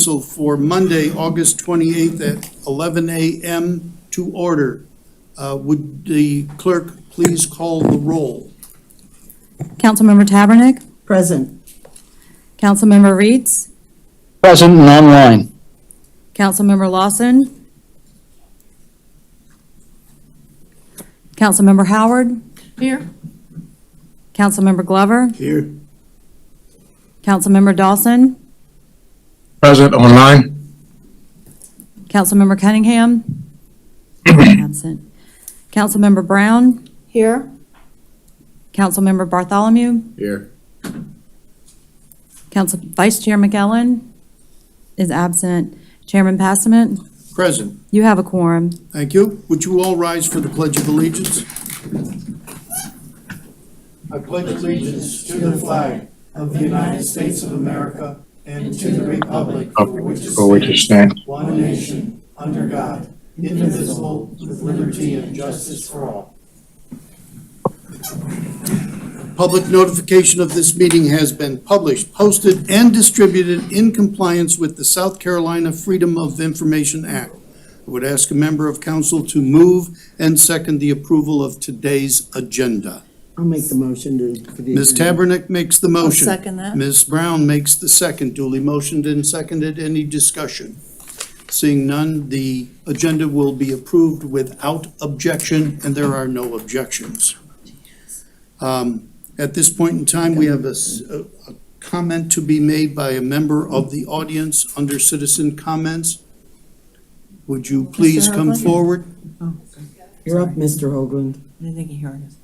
Council for Monday, August 28th at 11 a.m. to order. Would the clerk please call the roll? Councilmember Tabernick, Present. Councilmember Reeds, Present and online. Councilmember Lawson, Councilmember Howard, Here. Councilmember Glover, Here. Councilmember Dawson, Present online. Councilmember Cunningham, absent. Councilmember Brown, Here. Councilmember Bartholomew, Here. Vice Chair McEllen is absent. Chairman Passament, Present. you have a quorum. Thank you. Would you all rise for the Pledge of Allegiance? I pledge allegiance to the flag of the United States of America and to the republic For which it stands. one nation, under God, indivisible, with liberty and justice for all. Public notification of this meeting has been published, posted, and distributed in compliance with the South Carolina Freedom of Information Act. I would ask a member of council to move and second the approval of today's agenda. I'll make the motion for the. Ms. Tabernick makes the motion. second that. Ms. Brown makes the second. Duly motioned and seconded. Any discussion? Seeing none, the agenda will be approved without objection, and there are no objections. At this point in time, we have a comment to be made by a member of the audience under citizen comments. Would you please come Hoagland? forward? You're up, Mr. Hoagland. I didn't think you heard us.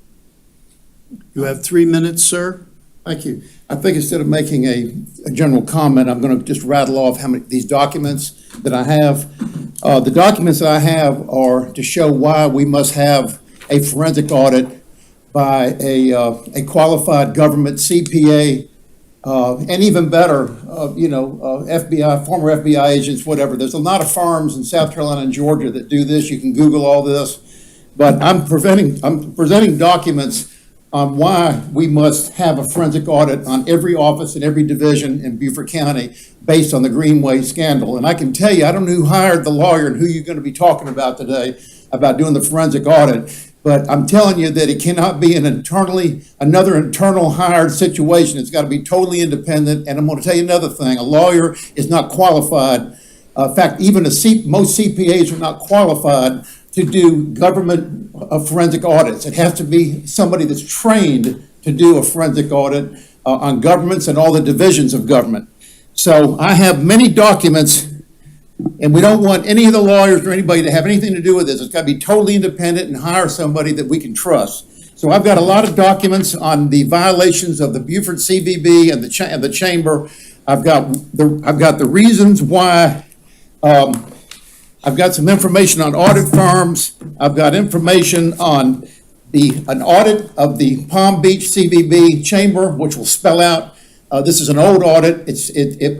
You have 3 minutes, sir. Thank you. I think instead of making a general comment, I'm going to just rattle off how many, these documents that I have. The documents that I have are to show why we must have a forensic audit by a qualified government CPA, and even better, FBI, former FBI agents, whatever. There's a lot of firms in South Carolina and Georgia that do this. You can Google all this. But I'm presenting documents on why we must have a forensic audit on every office and every division in Beaufort County based on the Greenway scandal. And I can tell you, I don't know who hired the lawyer and who you're going to be talking about today about doing the forensic audit, but I'm telling you that it cannot be another internal hired situation. It's got to be totally independent. And I'm going to tell you another thing, a lawyer is not qualified. In fact, even most CPAs are not qualified to do government forensic audits. It has to be somebody that's trained to do a forensic audit on governments and all the divisions of government. So I have many documents, and we don't want any of the lawyers or anybody to have anything to do with this. It's got to be totally independent and hire somebody that we can trust. So I've got a lot of documents on the violations of the Beaufort CVB and the chamber. I've got the reasons why. I've got some information on audit firms. I've got information on an audit of the Palm Beach CVB chamber, which will spell out, this is an old audit,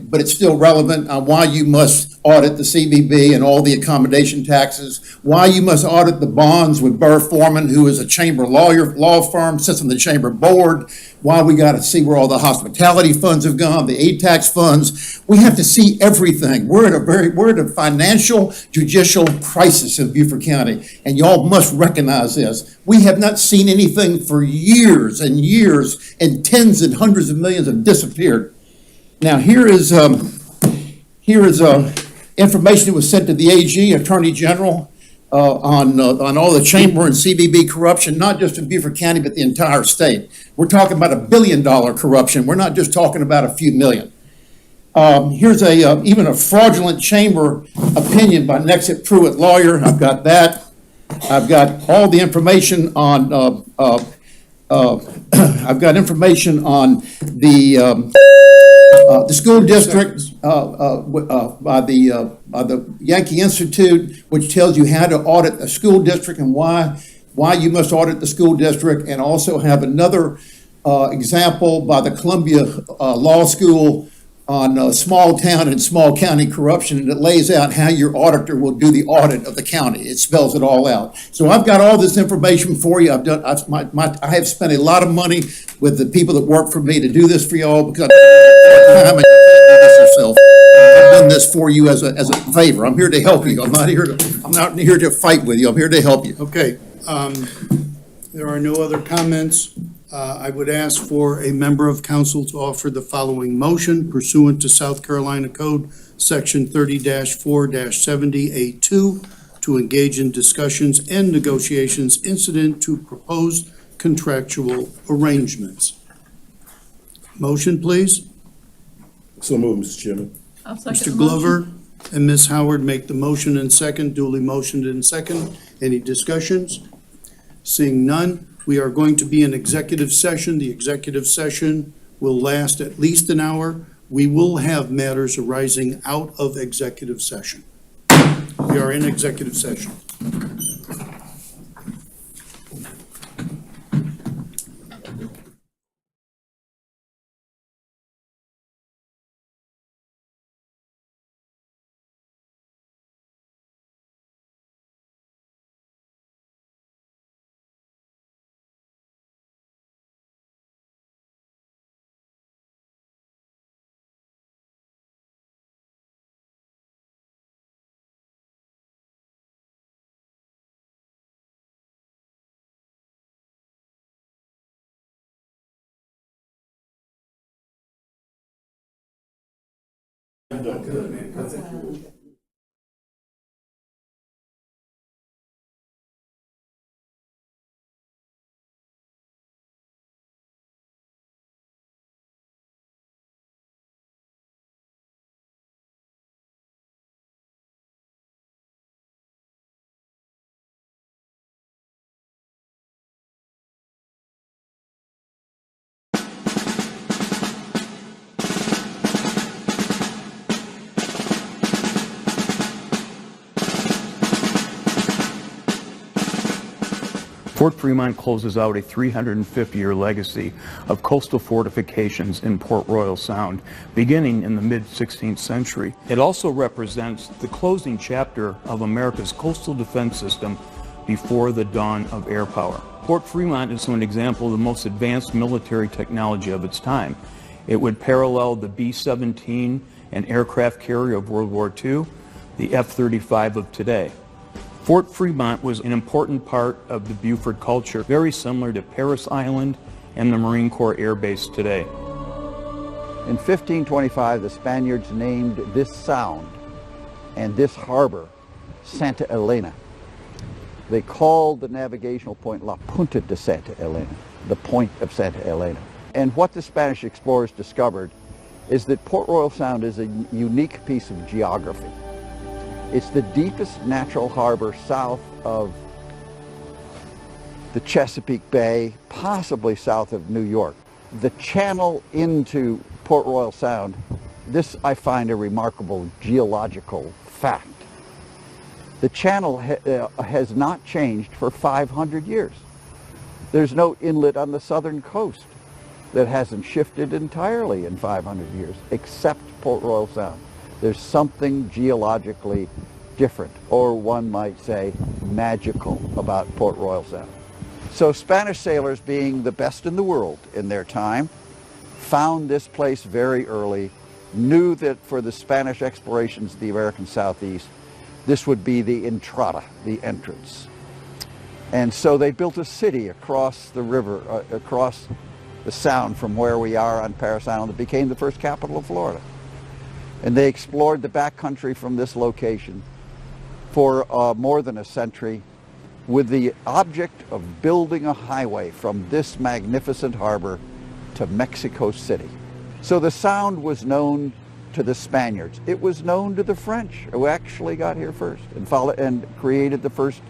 but it's still relevant on why you must audit the CVB and all the accommodation taxes, why you must audit the bonds with Burr Foreman, who is a chamber law firm, sits on the chamber board, why we got to see where all the hospitality funds have gone, the aid tax funds. We have to see everything. We're at a financial judicial crisis in Beaufort County, and y'all must recognize this. We have not seen anything for years and years, and tens and hundreds of millions have disappeared. Now, here is information that was sent to the AG, Attorney General, on all the chamber and CVB corruption, not just in Beaufort County, but the entire state. We're talking about $1 billion corruption. We're not just talking about a few million. Here's even a fraudulent chamber opinion by Nexit Pruitt lawyer. I've got that. I've got all the information on. I've got information on the school district by the Yankee Institute, which tells you how to audit a school district and why you must audit the school district, and also have another example by the Columbia Law School on small town and small county corruption, and it lays out how your auditor will do the audit of the county. It spells it all out. So I've got all this information for you. I have spent a lot of money with the people that work for me to do this for y'all, because time and you can't do this yourself. I've done this for you as a favor. I'm here to help you. I'm not here to fight with you. I'm here to help you. Okay, there are no other comments. I would ask for a member of council to offer the following motion pursuant to South Carolina Code, Section 30-4-70A2, to engage in discussions and negotiations incident to proposed contractual arrangements. Motion, please. So moved, Mr. Chairman. I'll second Mr. the motion. Glover and Ms. Howard make the motion and second, duly motioned and second. Any discussions? Seeing none, we are going to be in executive session. The executive session will last at least an hour. We will have matters arising out of executive session. We are in executive session. Fort Fremont closes out a 350-year legacy of coastal fortifications in Port Royal Sound, beginning in the mid-16th century. It also represents the closing chapter of America's coastal defense system before the dawn of air power. Fort Fremont is an example of the most advanced military technology of its time. It would parallel the B-17, an aircraft carrier of World War II, the F-35 of today. Fort Fremont was an important part of the Buford culture, very similar to Parris Island and the Marine Corps Air Base today. In 1525, the Spaniards named this sound and this harbor Santa Elena. They called the navigational point La Punta de Santa Elena, the point of Santa Elena. And what the Spanish explorers discovered is that Port Royal Sound is a unique piece of geography. It's the deepest natural harbor south of the Chesapeake Bay, possibly south of New York. The channel into Port Royal Sound, this I find a remarkable geological fact. The channel has not changed for 500 years. There's no inlet on the southern coast that hasn't shifted entirely in 500 years, except Port Royal Sound. There's something geologically different, or one might say magical, about Port Royal Sound. So Spanish sailors, being the best in the world in their time, found this place very early, knew that for the Spanish explorations of the American Southeast, this would be the entrada, the entrance. And so they built a city across the river, across the sound from where we are on Parris Island. It became the first capital of Florida. And they explored the backcountry from this location for more than a century with the object of building a highway from this magnificent harbor to Mexico City. So the Sound was known to the Spaniards. It was known to the French, who actually got here first and created the first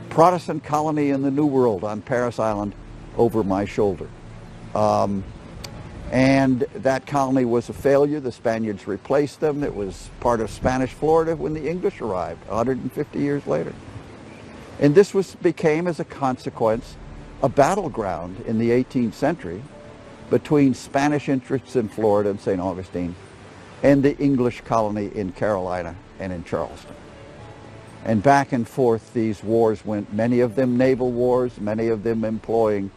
Protestant colony in the New World on Parris Island over my shoulder. And that colony was a failure. The Spaniards replaced them. It was part of Spanish Florida when the English arrived 150 years later. And this became, as a consequence, a battleground in the 18th century between Spanish interests in Florida and St. Augustine and the English colony in Carolina and in Charleston. And back and forth these wars went, many of them naval wars, many of them employing,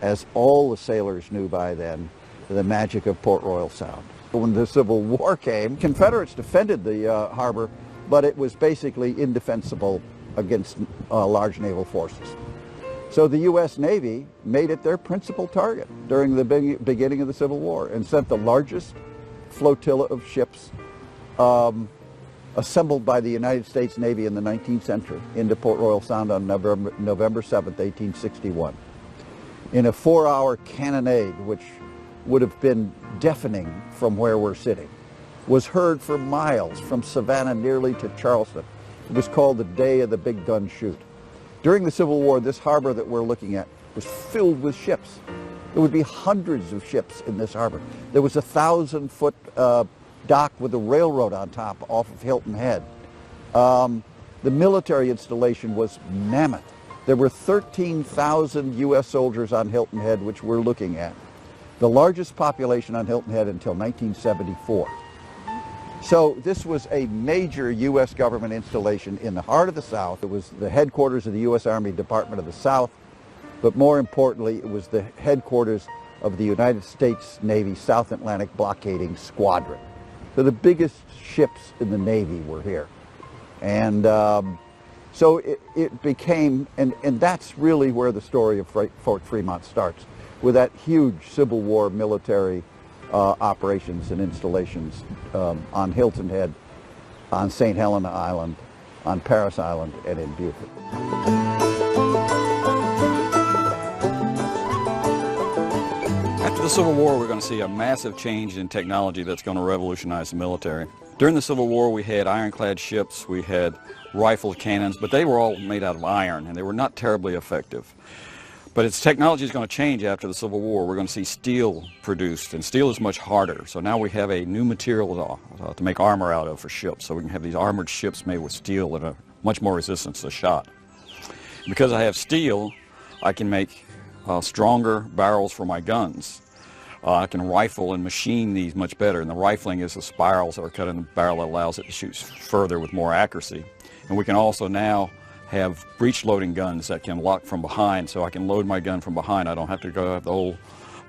as all the sailors knew by then, the magic of Port Royal Sound. when the Civil War came. Confederates defended the harbor, but it was basically indefensible against large naval forces. So the U.S. Navy made it their principal target during the beginning of the Civil War and sent the largest flotilla of ships assembled by the United States Navy in the 19th century into Port Royal Sound on November 7th, 1861. In a 4-hour cannonade, which would have been deafening from where we're sitting, was heard for miles from Savannah nearly to Charleston. It was called the Day of the Big Gun Shoot. During the Civil War, this harbor that we're looking at was filled with ships. There would be hundreds of ships in this harbor. There was a 1,000-foot dock with a railroad on top off of Hilton Head. The military installation was mammoth. There were 13,000 U.S. soldiers on Hilton Head, which we're looking at. The largest population on Hilton Head until 1974. So this was a major U.S. government installation in the heart of the South. It was the headquarters of the U.S. Army Department of the South, but more importantly, it was the headquarters of the United States Navy South Atlantic Blockading Squadron. So the biggest ships in the Navy were here. And so it became, and that's really where the story of Fort Fremont starts, with that huge Civil War military operations and installations on Hilton Head, on St. Helena Island, on Parris Island, and in Beaufort. After the Civil War, we're going to see a massive change in technology that's going to revolutionize the military. During the Civil War, we had ironclad ships, we had rifle cannons, but they were all made out of iron, and they were not terribly effective. But its technology is going to change after the Civil War. We're going to see steel produced, and steel is much harder. So now we have a new material to make armor out of for ships. So we can have these armored ships made with steel that are much more resistant to shot. Because I have steel, I can make stronger barrels for my guns. I can rifle and machine these much better, and the rifling is the spirals that are cut in the barrel that allows it to shoot further with more accuracy. And we can also now have breech loading guns that can lock from behind, so I can load my gun from behind. I don't have to go have the old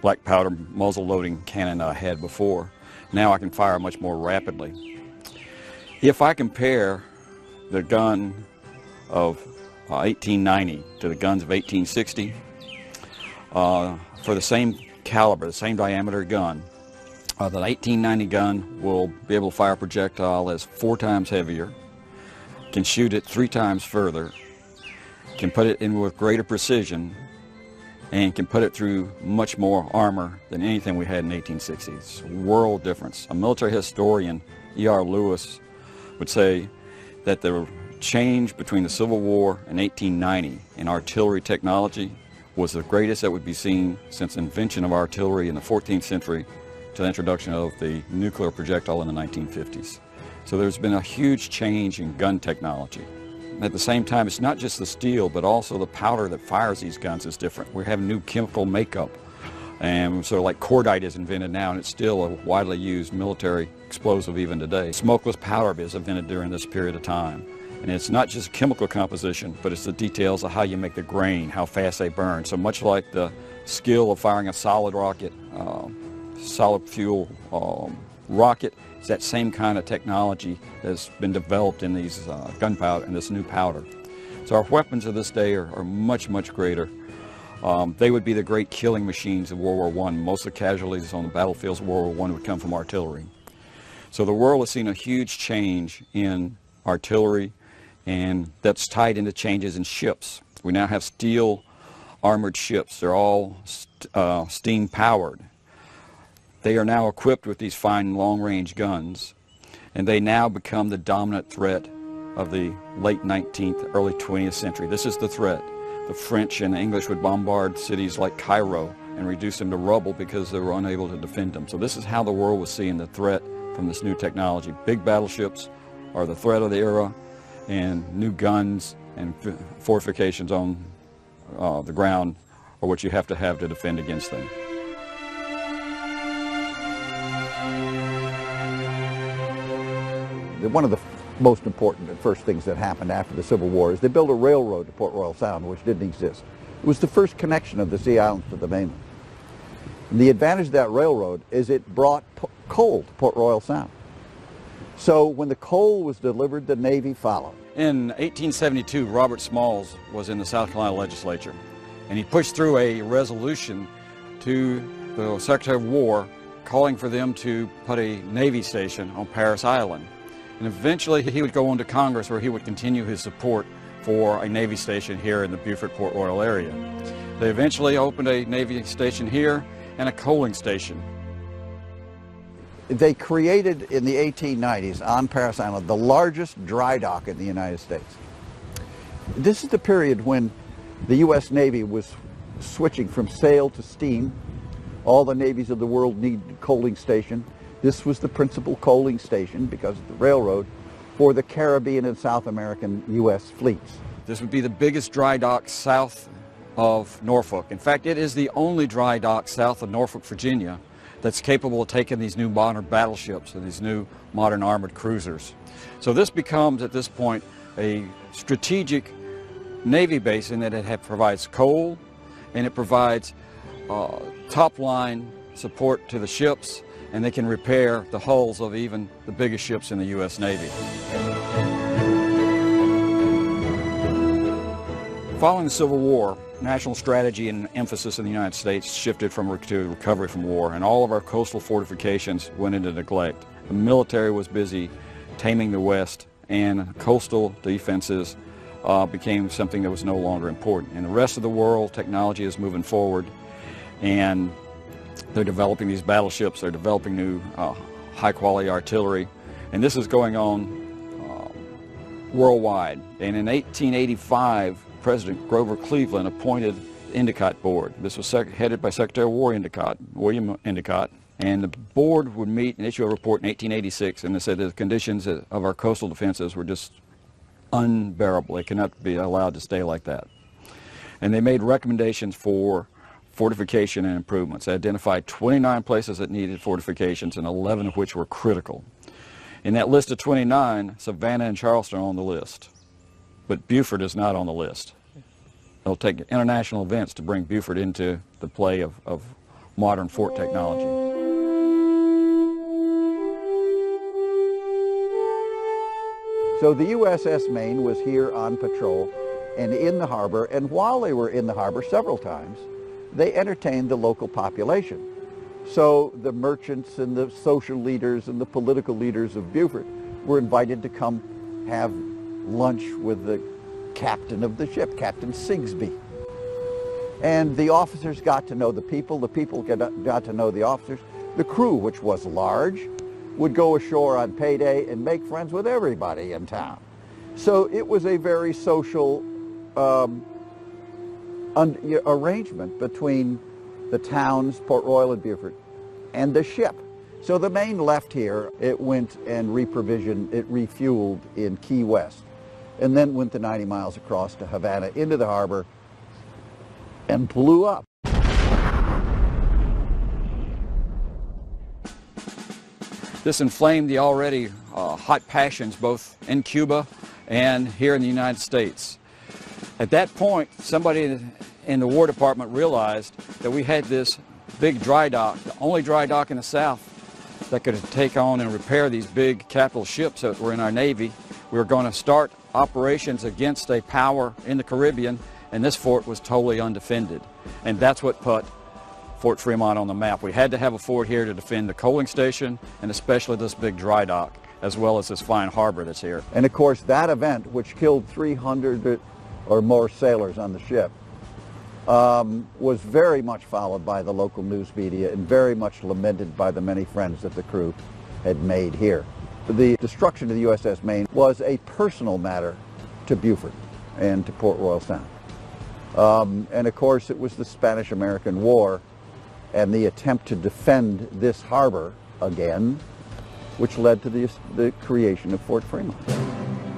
black powder muzzle loading cannon I had before. Now I can fire much more rapidly. If I compare the gun of 1890 to the guns of 1860, for the same caliber, the same diameter gun, the 1890 gun will be able to fire a projectile that's 4 times heavier, can shoot it 3 times further, can put it in with greater precision, and can put it through much more armor than anything we had in 1860. It's a world difference. A military historian, E.R. Lewis, would say that the change between the Civil War and 1890 in artillery technology was the greatest that would be seen since the invention of artillery in the 14th century to the introduction of the nuclear projectile in the 1950s. So there's been a huge change in gun technology. At the same time, it's not just the steel, but also the powder that fires these guns is different. We have new chemical makeup, and so like cordite is invented now, and it's still a widely used military explosive even today. Smokeless powder is invented during this period of time. And it's not just chemical composition, but it's the details of how you make the grain, how fast they burn. So much like the skill of firing a solid rocket, solid fuel rocket, it's that same kind of technology that's been developed in these gunpowder and this new powder. So our weapons of this day are much, much greater. They would be the great killing machines of World War I. Most of the casualties on the battlefields of World War I would come from artillery. So the world has seen a huge change in artillery, and that's tied into changes in ships. We now have steel armored ships. They're all steam powered. They are now equipped with these fine long-range guns, and they now become the dominant threat of the late 19th, early 20th century. This is the threat. The French and the English would bombard cities like Cairo and reduce them to rubble because they were unable to defend them. So this is how the world was seeing the threat from this new technology. Big battleships are the threat of the era, and new guns and fortifications on the ground are what you have to defend against them. One of the most important and first things that happened after the Civil War is they built a railroad to Port Royal Sound, which didn't exist. It was the first connection of the Sea Islands to the mainland. The advantage of that railroad is it brought coal to Port Royal Sound. So when the coal was delivered, the Navy followed. In 1872, Robert Smalls was in the South Carolina legislature, and he pushed through a resolution to the Secretary of War calling for them to put a Navy station on Parris Island. And eventually he would go on to Congress, where he would continue his support for a Navy station here in the Beaufort-Port Royal area. They eventually opened a Navy station here and a coaling station. They created in the 1890s on Parris Island the largest dry dock in the United States. This is the period when the U.S. Navy was switching from sail to steam. All the navies of the world need a coaling station. This was the principal coaling station, because of the railroad, for the Caribbean and South American U.S. fleets. This would be the biggest dry dock south of Norfolk. In fact, it is the only dry dock south of Norfolk, Virginia, that's capable of taking these new modern battleships and these new modern armored cruisers. So this becomes, at this point, a strategic Navy base in that it provides coal, and it provides top-line support to the ships, and they can repair the hulls of even the biggest ships in the U.S. Navy. Following the Civil War, national strategy and emphasis in the United States shifted to recovery from war, and all of our coastal fortifications went into neglect. The military was busy taming the West, and coastal defenses became something that was no longer important. In the rest of the world, technology is moving forward, and they're developing these battleships, they're developing new high-quality artillery, and this is going on worldwide. And in 1885, President Grover Cleveland appointed the Endicott Board. This was headed by Secretary of War Endicott, William Endicott, and the board would meet and issue a report in 1886, and they said the conditions of our coastal defenses were just unbearable. They cannot be allowed to stay like that. And they made recommendations for fortification and improvements. They identified 29 places that needed fortifications, and 11 of which were critical. In that list of 29, Savannah and Charleston are on the list, but Beaufort is not on the list. It'll take international events to bring Beaufort into the play of modern fort technology. So the USS Maine was here on patrol and in the harbor, and while they were in the harbor several times, they entertained the local population. So the merchants and the social leaders and the political leaders of Beaufort were invited to come have lunch with the captain of the ship, Captain Sigsbee. And the officers got to know the people got to know the officers. The crew, which was large, would go ashore on payday and make friends with everybody in town. So it was a very social arrangement between the towns, Port Royal and Beaufort, and the ship. So the Maine left here. It went and reprovisioned, it refueled in Key West, and then went the 90 miles across to Havana into the harbor and blew up. This inflamed the already hot passions both in Cuba and here in the United States. At that point, somebody in the War Department realized that we had this big dry dock, the only dry dock in the South that could take on and repair these big capital ships that were in our Navy. We were going to start operations against a power in the Caribbean, and this fort was totally undefended. And that's what put Fort Fremont on the map. We had to have a fort here to defend the coaling station, and especially this big dry dock, as well as this fine harbor that's here. And of course, that event, which killed 300 or more sailors on the ship, was very much followed by the local news media and very much lamented by the many friends that the crew had made here. The destruction of the USS Maine was a personal matter to Beaufort and to Port Royal Sound. And of course, it was the Spanish-American War and the attempt to defend this harbor again, which led to the creation of Fort Fremont.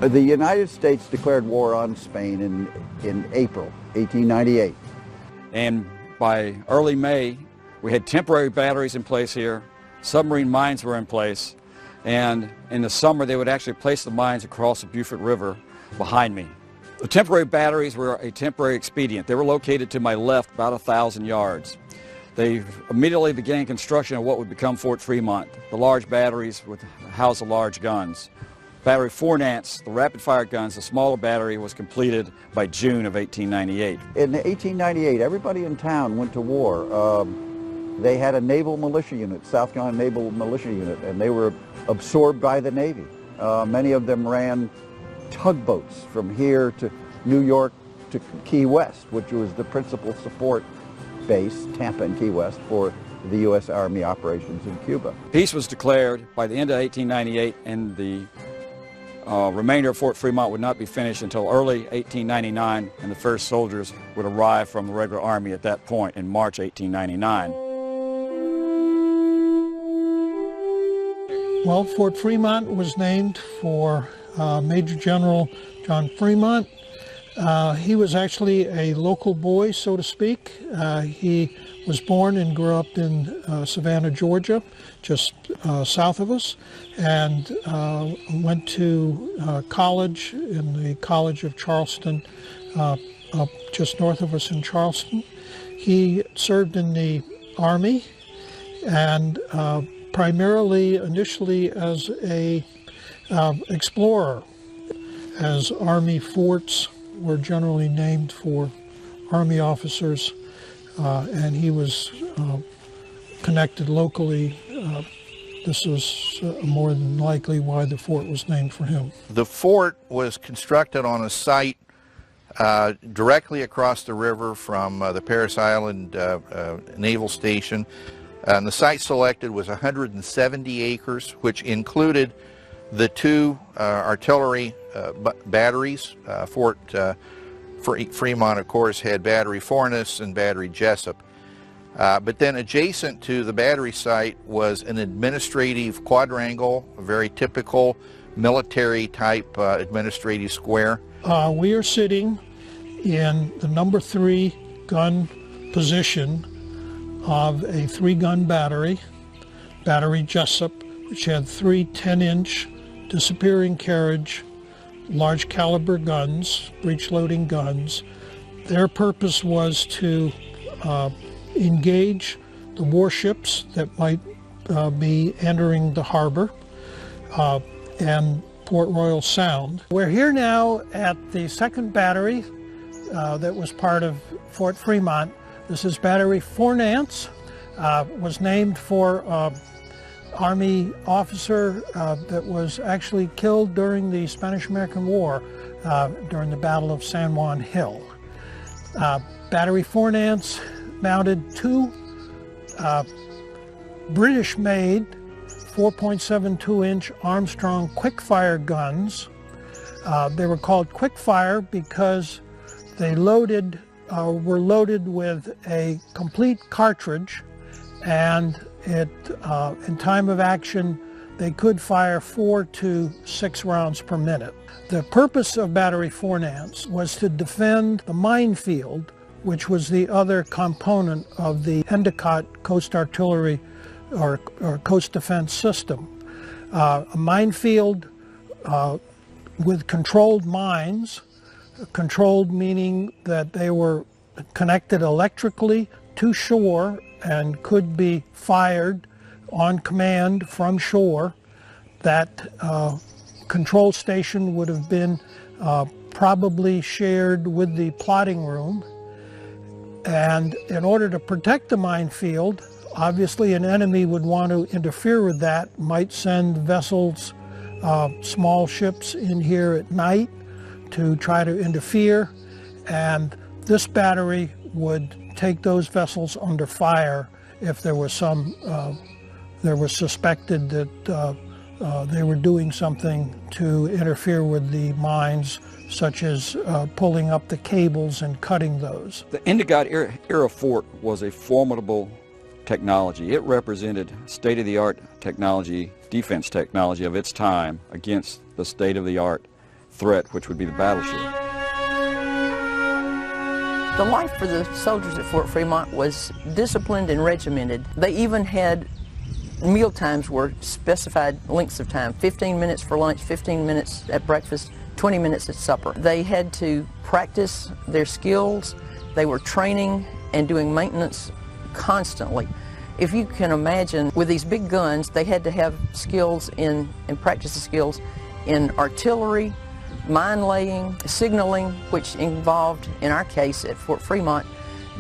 The United States declared war on Spain in April 1898. And by early May, we had temporary batteries in place here, submarine mines were in place, and in the summer they would actually place the mines across the Beaufort River behind me. The temporary batteries were a temporary expedient. They were located to my left about 1,000 yards. They immediately began construction of what would become Fort Fremont. The large batteries would house the large guns. Battery 4 Nance, the rapid-fire guns, the smaller battery, was completed by June of 1898. In 1898, everybody in town went to war. They had a naval militia unit, South Carolina Naval Militia Unit, and they were absorbed by the Navy. Many of them ran tugboats from here to New York to Key West, which was the principal support base, Tampa and Key West, for the U.S. Army operations in Cuba. Peace was declared by the end of 1898, and the remainder of Fort Fremont would not be finished until early 1899, and the first soldiers would arrive from the regular army at that point in March 1899. Well, Fort Fremont was named for Major General John Fremont. He was actually a local boy, so to speak. He was born and grew up in Savannah, Georgia, just south of us, and went to college in the College of Charleston, up just north of us in Charleston. He served in the Army, and primarily initially as a explorer, as Army forts were generally named for Army officers, and he was connected locally. This was more than likely why the fort was named for him. The fort was constructed on a site directly across the river from the Parris Island Naval Station. And the site selected was 170 acres, which included the two artillery batteries. Fort Fremont, of course, had Battery Fornes and Battery Jessup. But then adjacent to the battery site was an administrative quadrangle, a very typical military-type administrative square. We are sitting in the number 3 gun position of a 3-gun battery, Battery Jessup, which had 3 10-inch disappearing carriage, large caliber guns, breech-loading guns. Their purpose was to engage the warships that might be entering the harbor and Port Royal Sound. We're here now at the 2nd battery that was part of Fort Fremont. This is Battery 4 Nance, was named for Army officer that was actually killed during the Spanish-American War during the Battle of San Juan Hill. Battery 4 Nance mounted 2 British-made 4.72-inch Armstrong quick-fire guns. They were called quick-fire because they were loaded with a complete cartridge, and in time of action they could fire 4 to 6 rounds per minute. The purpose of Battery 4 Nance was to defend the minefield, which was the other component of the Endicott Coast Artillery or Coast Defense System. A minefield with controlled mines, controlled meaning that they were connected electrically to shore and could be fired on command from shore. That control station would have been probably shared with the plotting room. And in order to protect the minefield, obviously an enemy would want to interfere with that, might send vessels, small ships in here at night to try to interfere, and this battery would take those vessels under fire if there was suspected that they were doing something to interfere with the mines, such as pulling up the cables and cutting those. The Endicott era fort was a formidable technology. It represented state-of-the-art technology, defense technology of its time against the state-of-the-art threat, which would be the battleship. The life for the soldiers at Fort Fremont was disciplined and regimented. They even had meal times were specified lengths of time, 15 minutes for lunch, 15 minutes at breakfast, 20 minutes at supper. They had to practice their skills. They were training and doing maintenance constantly. If you can imagine, with these big guns, they had to have skills and practice the skills in artillery, mine laying, signaling, which involved, in our case at Fort Fremont,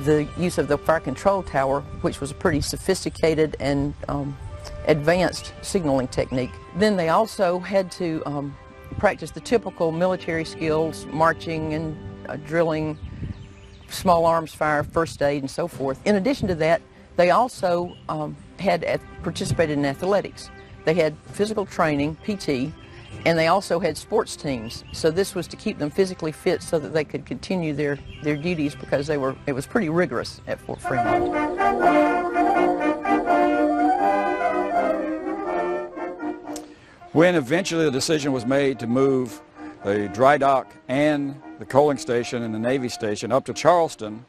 the use of the fire control tower, which was a pretty sophisticated and advanced signaling technique. Then they also had to practice the typical military skills, marching and drilling, small arms fire, first aid, and so forth. In addition to that, they also participated in athletics. They had physical training, PT, and they also had sports teams. So this was to keep them physically fit so that they could continue their duties, because it was pretty rigorous at Fort Fremont. When eventually the decision was made to move the dry dock and the coaling station and the Navy station up to Charleston,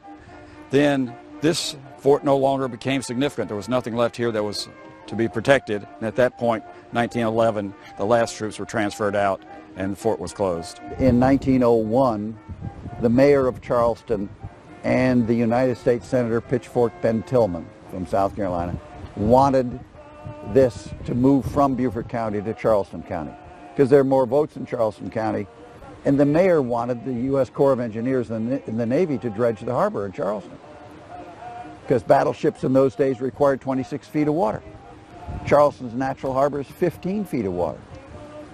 then this fort no longer became significant. There was nothing left here that was to be protected. And at that point, 1911, the last troops were transferred out and the fort was closed. In 1901, the mayor of Charleston and the United States Senator Pitchfork Ben Tillman from South Carolina wanted this to move from Beaufort County to Charleston County, because there are more votes in Charleston County, and the mayor wanted the U.S. Corps of Engineers and the Navy to dredge the harbor in Charleston, because battleships in those days required 26 feet of water. Charleston's natural harbor is 15 feet of water.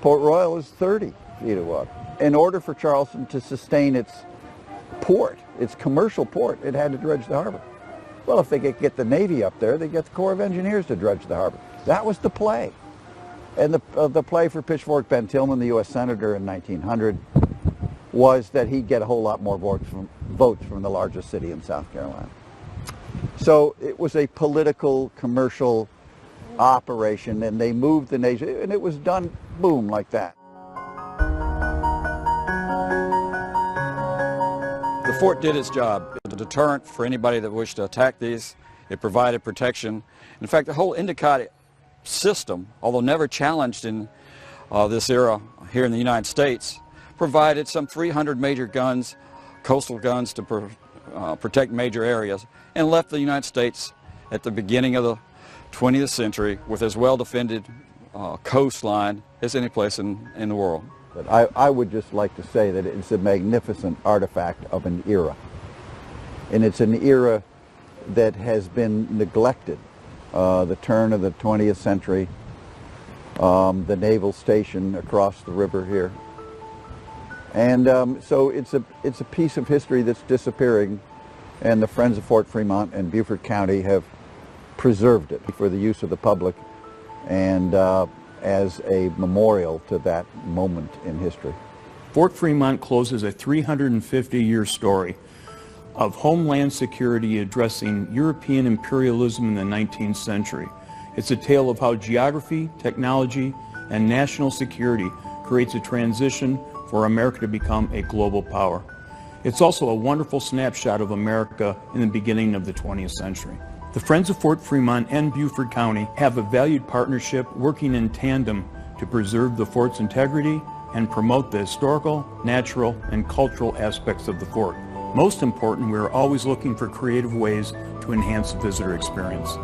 Port Royal is 30 feet of water. In order for Charleston to sustain its port, its commercial port, it had to dredge the harbor. Well, if they could get the Navy up there, they get the Corps of Engineers to dredge the harbor. That was the play. And the play for Pitchfork Ben Tillman, the U.S. Senator in 1900, was that he'd get a whole lot more votes from the largest city in South Carolina. So it was a political, commercial operation, and they moved the nation, and it was done, boom, like that. The fort did its job. It was a deterrent for anybody that wished to attack these. It provided protection. In fact, the whole Endicott system, although never challenged in this era here in the United States, provided some 300 major guns, coastal guns, to protect major areas, and left the United States at the beginning of the 20th century with as well-defended coastline as any place in the world. But I would just like to say that it's a magnificent artifact of an era. And it's an era that has been neglected. The turn of the 20th century, the naval station across the river here. And so it's a piece of history that's disappearing, and the Friends of Fort Fremont and Beaufort County have preserved it for the use of the public and as a memorial to that moment in history. Fort Fremont closes a 350-year story of homeland security addressing European imperialism in the 19th century. It's a tale of how geography, technology, and national security creates a transition for America to become a global power. It's also a wonderful snapshot of America in the beginning of the 20th century. The Friends of Fort Fremont and Beaufort County have a valued partnership working in tandem to preserve the fort's integrity and promote the historical, natural, and cultural aspects of the fort. Most important, we are always looking for creative ways to enhance the visitor experience.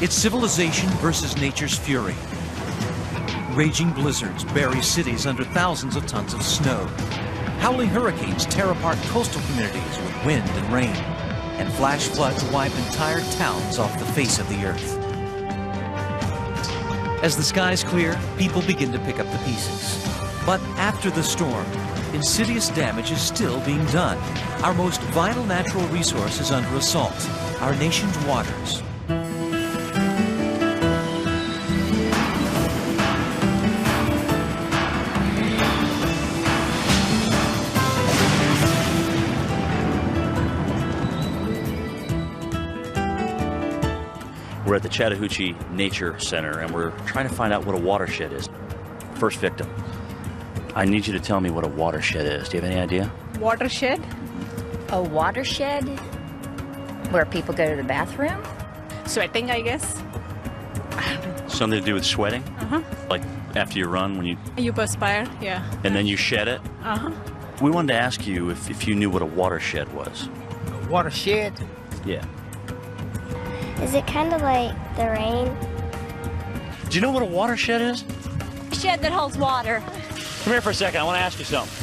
It's civilization versus nature's fury. Raging blizzards bury cities under thousands of tons of snow. Howling hurricanes tear apart coastal communities with wind and rain. And flash floods wipe entire towns off the face of the earth. As the skies clear, people begin to pick up the pieces. But after the storm, insidious damage is still being done. Our most vital natural resource is under assault, our nation's waters. We're at the Chattahoochee Nature Center, and we're trying to find out what a watershed is. First victim. I need you to tell me what a watershed is. Do you have any idea? Watershed? A watershed? Where people go to the bathroom? Sweating, I guess. Something to do with sweating? Uh-huh. Like after you run, when you... You perspire, yeah. And then you shed it? Uh-huh. We wanted to ask you if you knew what a watershed was. A watershed? Yeah. Is it kind of like the rain? Do you know what a watershed is? A shed that holds water. Come here for a second. I want to ask you something.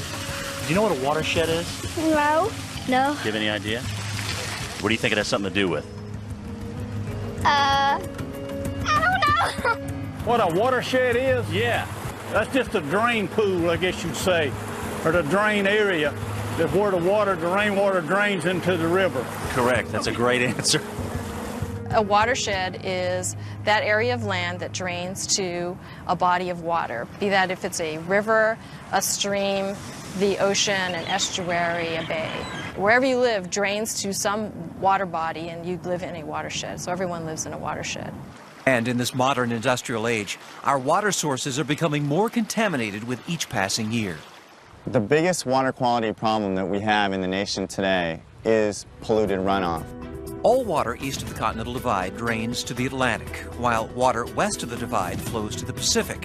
Do you know what a watershed is? No. No. Do you have any idea? What do you think it has something to do with? I don't know. What a watershed is? Yeah. That's just a drain pool, I guess you'd say, or the drain area. That's where the rainwater drains into the river. Correct. That's a great answer. A watershed is that area of land that drains to a body of water, be that if it's a river, a stream, the ocean, an estuary, a bay. Wherever you live drains to some water body, and you live in a watershed. So everyone lives in a watershed. And in this modern industrial age, our water sources are becoming more contaminated with each passing year. The biggest water quality problem that we have in the nation today is polluted runoff. All water east of the Continental Divide drains to the Atlantic, while water west of the divide flows to the Pacific.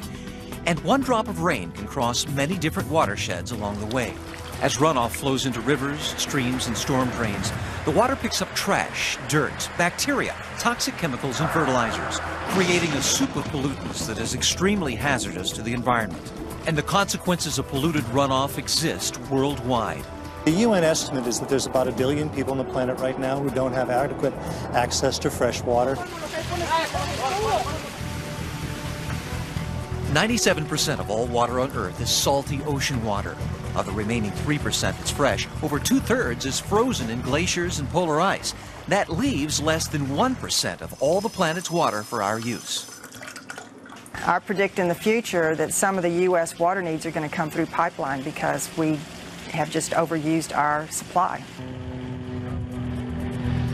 And one drop of rain can cross many different watersheds along the way. As runoff flows into rivers, streams, and storm drains, the water picks up trash, dirt, bacteria, toxic chemicals, and fertilizers, creating a soup of pollutants that is extremely hazardous to the environment. And the consequences of polluted runoff exist worldwide. The UN estimate is that there's about 1 billion people on the planet right now who don't have adequate access to fresh water. 97% of all water on Earth is salty ocean water. Of the remaining 3% that's fresh, over 2/3 is frozen in glaciers and polar ice. That leaves less than 1% of all the planet's water for our use. I predict in the future that some of the U.S. water needs are going to come through pipeline because we have just overused our supply.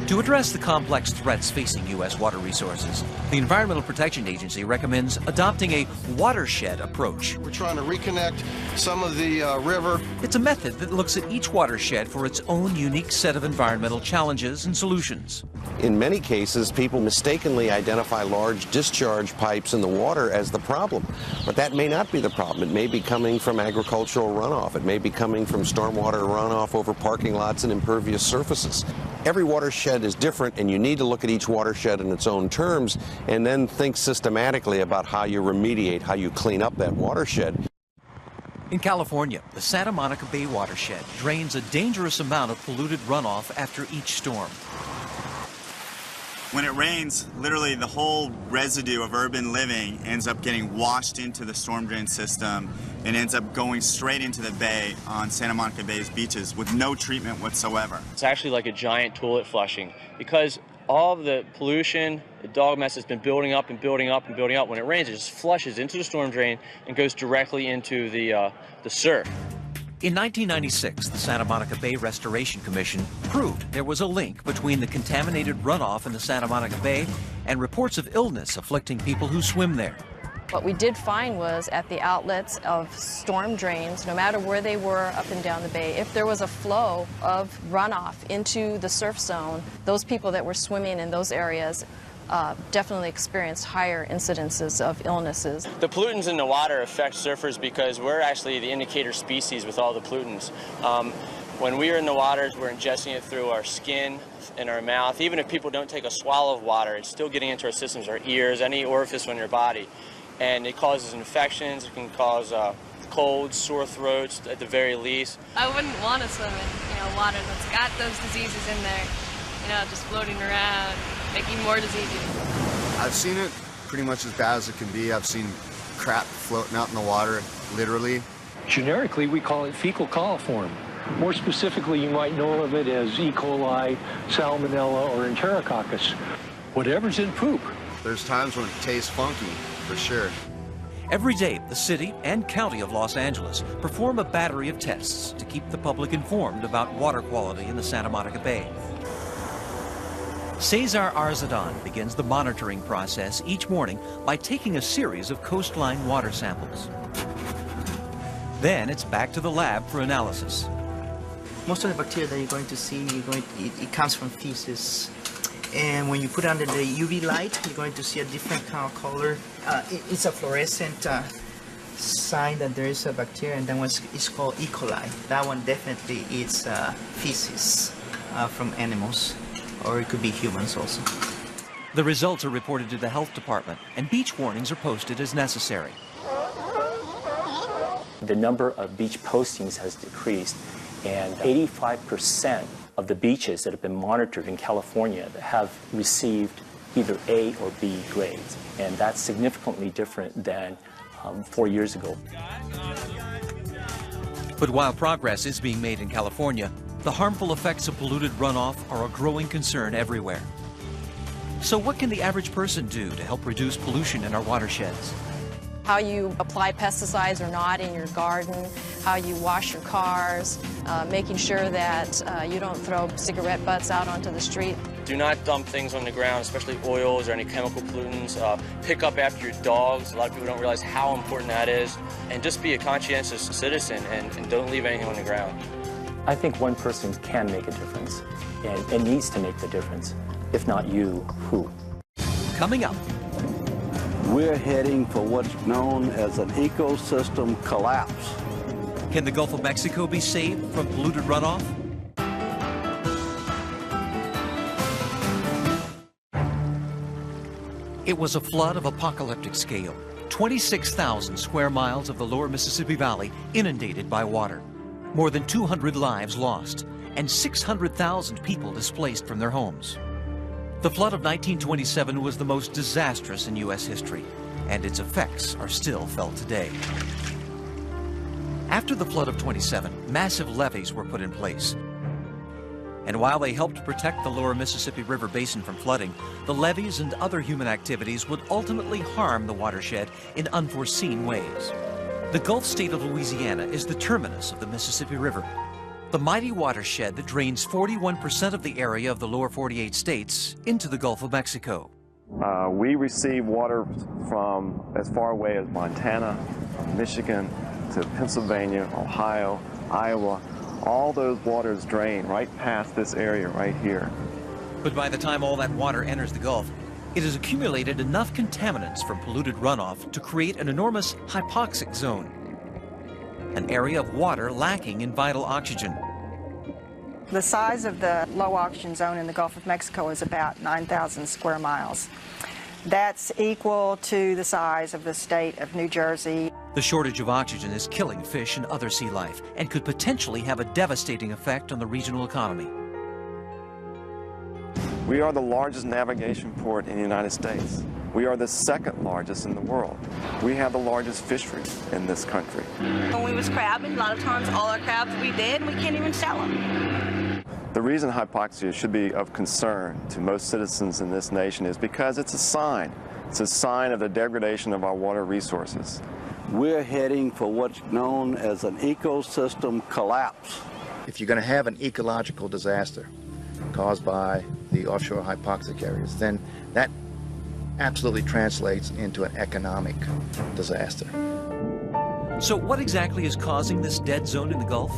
To address the complex threats facing U.S. water resources, the Environmental Protection Agency recommends adopting a watershed approach. We're trying to reconnect some of the river. It's a method that looks at each watershed for its own unique set of environmental challenges and solutions. In many cases, people mistakenly identify large discharge pipes in the water as the problem. But that may not be the problem. It may be coming from agricultural runoff. It may be coming from stormwater runoff over parking lots and impervious surfaces. Every watershed is different, and you need to look at each watershed in its own terms and then think systematically about how you remediate, how you clean up that watershed. In California, the Santa Monica Bay watershed drains a dangerous amount of polluted runoff after each storm. When it rains, literally the whole residue of urban living ends up getting washed into the storm drain system and ends up going straight into the bay on Santa Monica Bay's beaches with no treatment whatsoever. It's actually like a giant toilet flushing because all of the pollution, the dog mess has been building up and building up and building up. When it rains, it just flushes into the storm drain and goes directly into the surf. In 1996, the Santa Monica Bay Restoration Commission proved there was a link between the contaminated runoff in the Santa Monica Bay and reports of illness afflicting people who swim there. What we did find was at the outlets of storm drains, no matter where they were up and down the bay, if there was a flow of runoff into the surf zone, those people that were swimming in those areas definitely experienced higher incidences of illnesses. The pollutants in the water affect surfers because we're actually the indicator species with all the pollutants. When we are in the waters, we're ingesting it through our skin and our mouth. Even if people don't take a swallow of water, it's still getting into our systems, our ears, any orifice on your body. And it causes infections. It can cause colds, sore throats at the very least. I wouldn't want to swim in, water that's got those diseases in there, just floating around, making more diseases. I've seen it pretty much as bad as it can be. I've seen crap floating out in the water, literally. Generically, we call it fecal coliform. More specifically, you might know of it as E. coli, salmonella, or enterococcus. Whatever's in poop. There's times when it tastes funky, for sure. Every day, the city and county of Los Angeles perform a battery of tests to keep the public informed about water quality in the Santa Monica Bay. Cesar Arzadon begins the monitoring process each morning by taking a series of coastline water samples. Then it's back to the lab for analysis. Most of the bacteria that you're going to see, it comes from feces. And when you put it under the UV light, you're going to see a different kind of color. It's a fluorescent sign that there is a bacteria, and that one is called E. coli. That one definitely is feces from animals, or it could be humans also. The results are reported to the health department, and beach warnings are posted as necessary. The number of beach postings has decreased, and 85% of the beaches that have been monitored in California have received either A or B grades, and that's significantly different than 4 years ago. But while progress is being made in California, the harmful effects of polluted runoff are a growing concern everywhere. So what can the average person do to help reduce pollution in our watersheds? How you apply pesticides or not in your garden, how you wash your cars, making sure that you don't throw cigarette butts out onto the street. Do not dump things on the ground, especially oils or any chemical pollutants. Pick up after your dogs. A lot of people don't realize how important that is. And just be a conscientious citizen and don't leave anything on the ground. I think one person can make a difference and needs to make the difference. If not you, who? Coming up. We're heading for what's known as an ecosystem collapse. Can the Gulf of Mexico be saved from polluted runoff? It was a flood of apocalyptic scale. 26,000 square miles of the lower Mississippi Valley inundated by water. More than 200 lives lost, and 600,000 people displaced from their homes. The flood of 1927 was the most disastrous in U.S. history, and its effects are still felt today. After the flood of 27, massive levees were put in place. And while they helped protect the lower Mississippi River basin from flooding, the levees and other human activities would ultimately harm the watershed in unforeseen ways. The Gulf state of Louisiana is the terminus of the Mississippi River, the mighty watershed that drains 41% of the area of the lower 48 states into the Gulf of Mexico. We receive water from as far away as Montana, Michigan, to Pennsylvania, Ohio, Iowa. All those waters drain right past this area right here. But by the time all that water enters the Gulf, it has accumulated enough contaminants from polluted runoff to create an enormous hypoxic zone, an area of water lacking in vital oxygen. The size of the low oxygen zone in the Gulf of Mexico is about 9,000 square miles. That's equal to the size of the state of New Jersey. The shortage of oxygen is killing fish and other sea life and could potentially have a devastating effect on the regional economy. We are the largest navigation port in the United States. We are the second largest in the world. We have the largest fishery in this country. When we was crabbing, a lot of times all our crabs we dead and we can't even sell them. The reason hypoxia should be of concern to most citizens in this nation is because it's a sign. It's a sign of the degradation of our water resources. We're heading for what's known as an ecosystem collapse. If you're going to have an ecological disaster caused by the offshore hypoxic areas, then that absolutely translates into an economic disaster. So what exactly is causing this dead zone in the Gulf?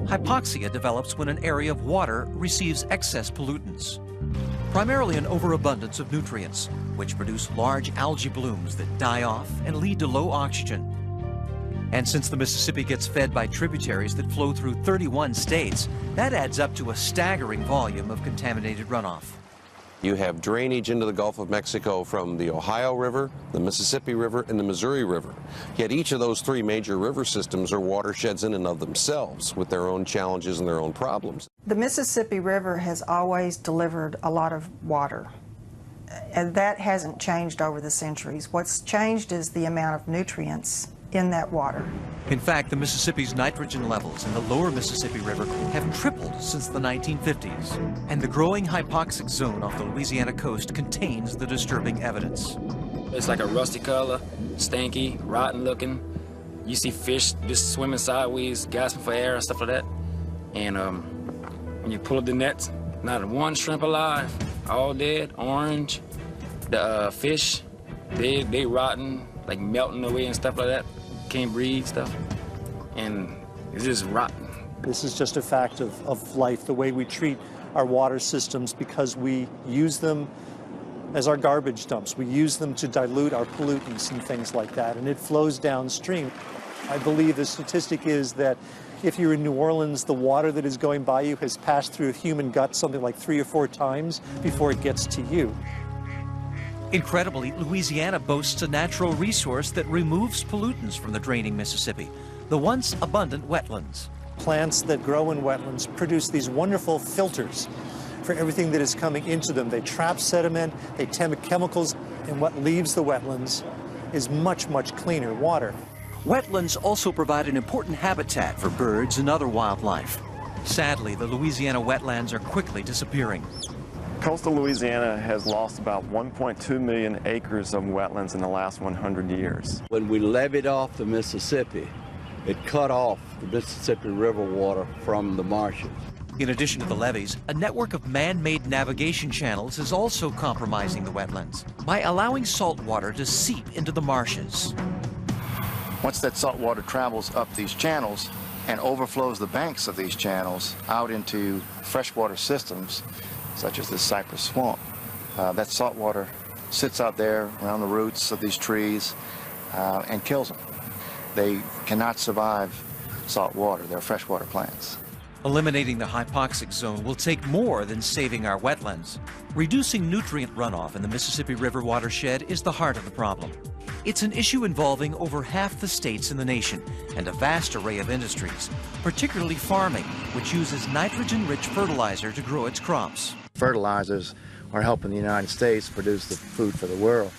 Hypoxia develops when an area of water receives excess pollutants, primarily an overabundance of nutrients, which produce large algae blooms that die off and lead to low oxygen. And since the Mississippi gets fed by tributaries that flow through 31 states, that adds up to a staggering volume of contaminated runoff. You have drainage into the Gulf of Mexico from the Ohio River, the Mississippi River, and the Missouri River. Yet each of those three major river systems are watersheds in and of themselves with their own challenges and their own problems. The Mississippi River has always delivered a lot of water, and that hasn't changed over the centuries. What's changed is the amount of nutrients in that water. In fact, the Mississippi's nitrogen levels in the lower Mississippi River have tripled since the 1950s. And the growing hypoxic zone off the Louisiana coast contains the disturbing evidence. It's like a rusty color, stinky, rotten looking. You see fish just swimming sideways, gasping for air and stuff like that. And when you pull up the nets, not one shrimp alive, all dead, orange. The fish, they rotten, like melting away and stuff like that. Can't breathe stuff, and it's just rotten. This is just a fact of life, the way we treat our water systems, because we use them as our garbage dumps. We use them to dilute our pollutants and things like that, and it flows downstream. I believe the statistic is that if you're in New Orleans, the water that is going by you has passed through a human gut something like 3 or 4 times before it gets to you. Incredibly, Louisiana boasts a natural resource that removes pollutants from the draining Mississippi, the once abundant wetlands. Plants that grow in wetlands produce these wonderful filters for everything that is coming into them. They trap sediment, they tempt chemicals, and what leaves the wetlands is much, much cleaner water. Wetlands also provide an important habitat for birds and other wildlife. Sadly, the Louisiana wetlands are quickly disappearing. Coastal Louisiana has lost about 1.2 million acres of wetlands in the last 100 years. When we levied off the Mississippi, it cut off the Mississippi River water from the marshes. In addition to the levees, a network of man-made navigation channels is also compromising the wetlands by allowing salt water to seep into the marshes. Once that salt water travels up these channels and overflows the banks of these channels out into freshwater systems, such as this cypress swamp, that salt water sits out there around the roots of these trees and kills them. They cannot survive salt water. They're freshwater plants. Eliminating the hypoxic zone will take more than saving our wetlands. Reducing nutrient runoff in the Mississippi River watershed is the heart of the problem. It's an issue involving over half the states in the nation and a vast array of industries, particularly farming, which uses nitrogen-rich fertilizer to grow its crops. Fertilizers are helping the United States produce the food for the world,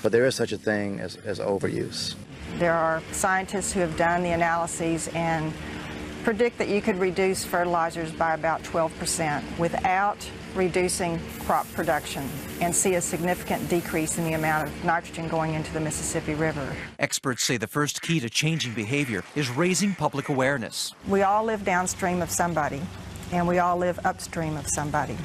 but there is such a thing as overuse. There are scientists who have done the analyses and predict that you could reduce fertilizers by about 12% without reducing crop production and see a significant decrease in the amount of nitrogen going into the Mississippi River. Experts say the first key to changing behavior is raising public awareness. We all live downstream of somebody, and we all live upstream of somebody.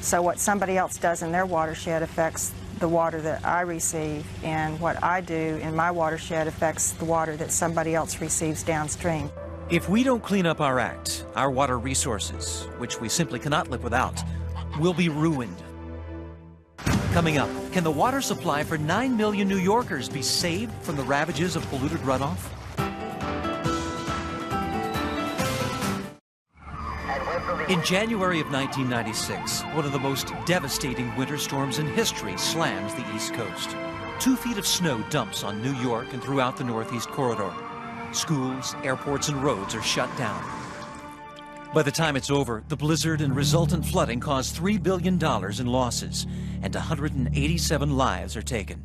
So what somebody else does in their watershed affects the water that I receive, and what I do in my watershed affects the water that somebody else receives downstream. If we don't clean up our act, our water resources, which we simply cannot live without, will be ruined. Coming up, can the water supply for 9 million New Yorkers be saved from the ravages of polluted runoff? In January of 1996, one of the most devastating winter storms in history slams the East Coast. 2 feet of snow dumps on New York and throughout the Northeast Corridor. Schools, airports, and roads are shut down. By the time it's over, the blizzard and resultant flooding caused $3 billion in losses, and 187 lives are taken.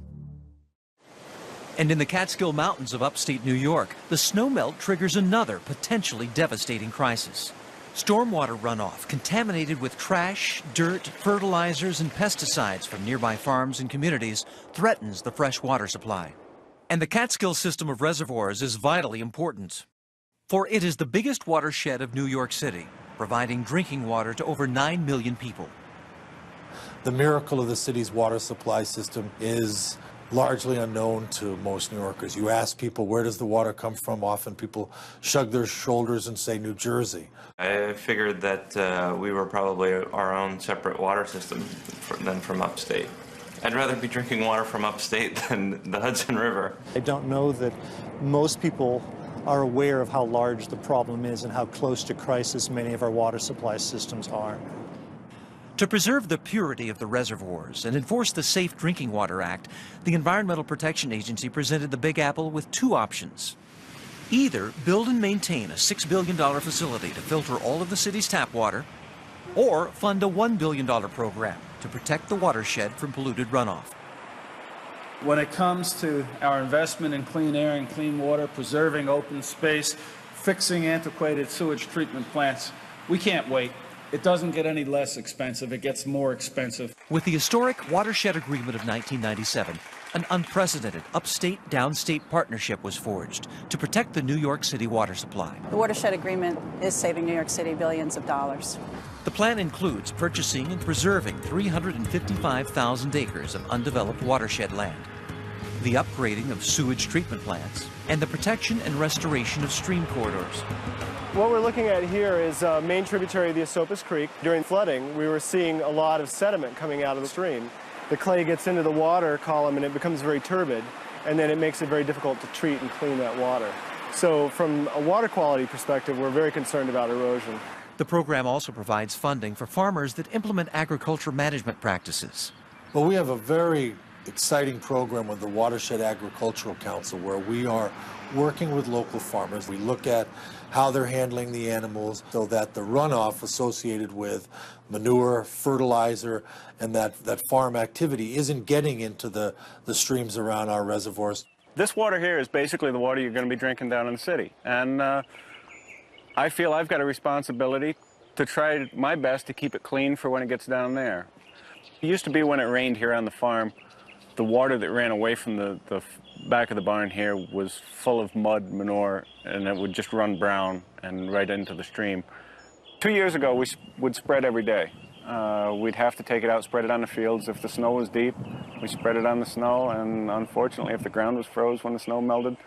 And in the Catskill Mountains of upstate New York, the snowmelt triggers another potentially devastating crisis. Stormwater runoff, contaminated with trash, dirt, fertilizers, and pesticides from nearby farms and communities, threatens the fresh water supply. And the Catskill system of reservoirs is vitally important, for it is the biggest watershed of New York City, providing drinking water to over 9 million people. The miracle of the city's water supply system is largely unknown to most New Yorkers. You ask people, where does the water come from? Often people shrug their shoulders and say New Jersey. I figured that we were probably our own separate water system than from upstate. I'd rather be drinking water from upstate than the Hudson River. I don't know that most people are aware of how large the problem is and how close to crisis many of our water supply systems are. To preserve the purity of the reservoirs and enforce the Safe Drinking Water Act, the Environmental Protection Agency presented the Big Apple with two options. Either build and maintain a $6 billion facility to filter all of the city's tap water, or fund a $1 billion program to protect the watershed from polluted runoff. When it comes to our investment in clean air and clean water, preserving open space, fixing antiquated sewage treatment plants, we can't wait. It doesn't get any less expensive, it gets more expensive. With the historic Watershed Agreement of 1997, an unprecedented upstate-downstate partnership was forged to protect the New York City water supply. The Watershed Agreement is saving New York City billions of dollars. The plan includes purchasing and preserving 355,000 acres of undeveloped watershed land, the upgrading of sewage treatment plants, and the protection and restoration of stream corridors. What we're looking at here is a main tributary of the Esopus Creek. During flooding, we were seeing a lot of sediment coming out of the stream. The clay gets into the water column and it becomes very turbid, and then it makes it very difficult to treat and clean that water. So from a water quality perspective, we're very concerned about erosion. The program also provides funding for farmers that implement agriculture management practices. Well, we have a very exciting program with the Watershed Agricultural Council where we are working with local farmers. We look at how they're handling the animals so that the runoff associated with manure, fertilizer, and that farm activity isn't getting into the streams around our reservoirs. This water here is basically the water you're going to be drinking down in the city. And I feel I've got a responsibility to try my best to keep it clean for when it gets down there. It used to be when it rained here on the farm, the water that ran away from the back of the barn here was full of mud, manure, and it would just run brown and right into the stream. 2 years ago, we would spread every day. We'd have to take it out, spread it on the fields. If the snow was deep, we spread it on the snow, and unfortunately, if the ground was froze when the snow melted,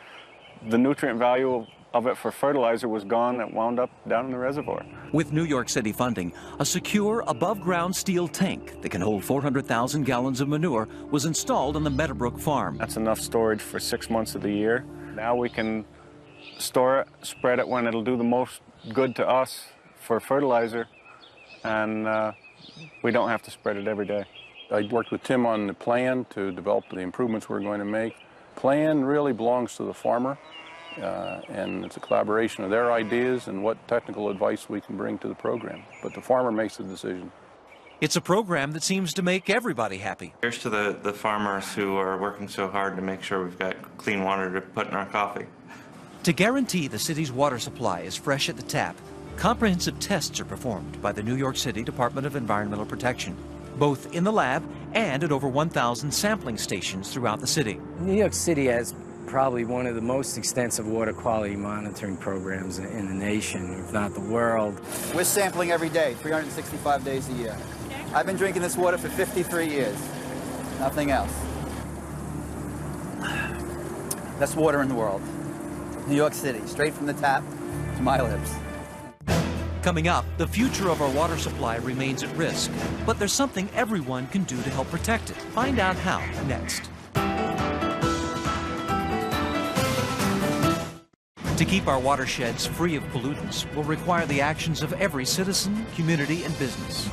the nutrient value of it for fertilizer was gone. It wound up down in the reservoir. With New York City funding, a secure above-ground steel tank that can hold 400,000 gallons of manure was installed on the Meadowbrook farm. That's enough storage for 6 months of the year. Now we can store it, spread it when it'll do the most good to us for fertilizer, and we don't have to spread it every day. I worked with Tim on the plan to develop the improvements we're going to make. Plan really belongs to the farmer. And it's a collaboration of their ideas and what technical advice we can bring to the program. But the farmer makes the decision. It's a program that seems to make everybody happy. Here's to the farmers who are working so hard to make sure we've got clean water to put in our coffee. To guarantee the city's water supply is fresh at the tap, comprehensive tests are performed by the New York City Department of Environmental Protection, both in the lab and at over 1,000 sampling stations throughout the city. New York City has probably one of the most extensive water quality monitoring programs in the nation, if not the world. We're sampling every day, 365 days a year. I've been drinking this water for 53 years. Nothing else. Best water in the world. New York City, straight from the tap to my lips. Coming up, the future of our water supply remains at risk, but there's something everyone can do to help protect it. Find out how next. To keep our watersheds free of pollutants will require the actions of every citizen, community, and business.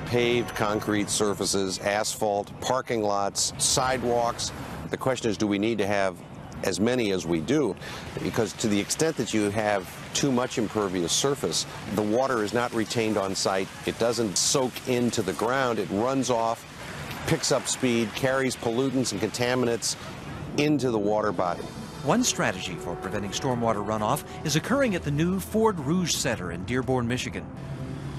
Paved concrete surfaces, asphalt, parking lots, sidewalks. The question is, do we need to have as many as we do? Because to the extent that you have too much impervious surface, the water is not retained on site. It doesn't soak into the ground. It runs off, picks up speed, carries pollutants and contaminants into the water body. One strategy for preventing stormwater runoff is occurring at the new Ford Rouge Center in Dearborn, Michigan.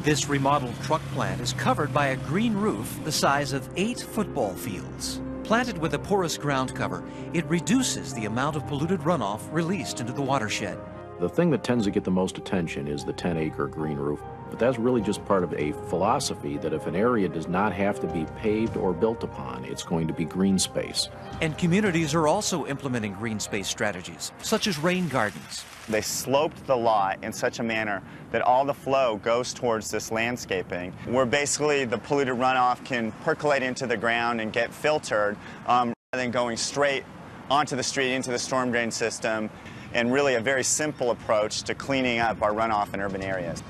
This remodeled truck plant is covered by a green roof the size of 8 football fields. Planted with a porous ground cover, it reduces the amount of polluted runoff released into the watershed. The thing that tends to get the most attention is the 10-acre green roof. But that's really just part of a philosophy that if an area does not have to be paved or built upon, it's going to be green space. And communities are also implementing green space strategies, such as rain gardens. They sloped the lot in such a manner that all the flow goes towards this landscaping, where basically the polluted runoff can percolate into the ground and get filtered rather than going straight onto the street into the storm drain system. and really a very simple approach to cleaning up our runoff in urban areas.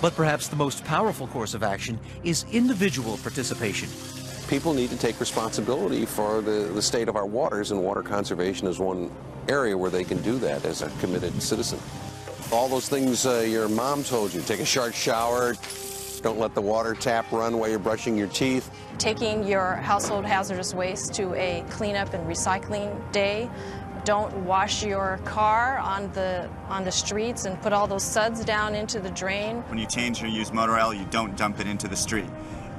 But perhaps the most powerful course of action is individual participation. People need to take responsibility for the state of our waters, and water conservation is one area where they can do that as a committed citizen. All those things your mom told you, take a short shower, don't let the water tap run while you're brushing your teeth. Taking your household hazardous waste to a cleanup and recycling day. Don't wash your car on the streets and put all those suds down into the drain. When you change your used motor oil, you don't dump it into the street.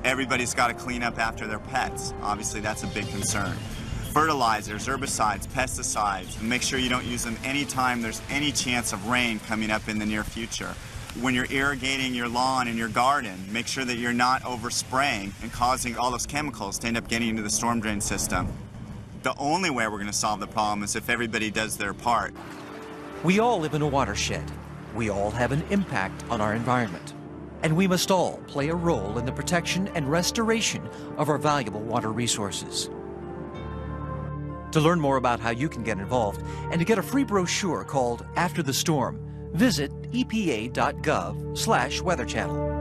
Everybody's got to clean up after their pets. Obviously, that's a big concern. Fertilizers, herbicides, pesticides, make sure you don't use them anytime there's any chance of rain coming up in the near future. When you're irrigating your lawn and your garden, make sure that you're not overspraying and causing all those chemicals to end up getting into the storm drain system. The only way we're going to solve the problem is if everybody does their part. We all live in a watershed. We all have an impact on our environment. And we must all play a role in the protection and restoration of our valuable water resources. To learn more about how you can get involved and to get a free brochure called After the Storm, visit epa.gov/Weather Channel.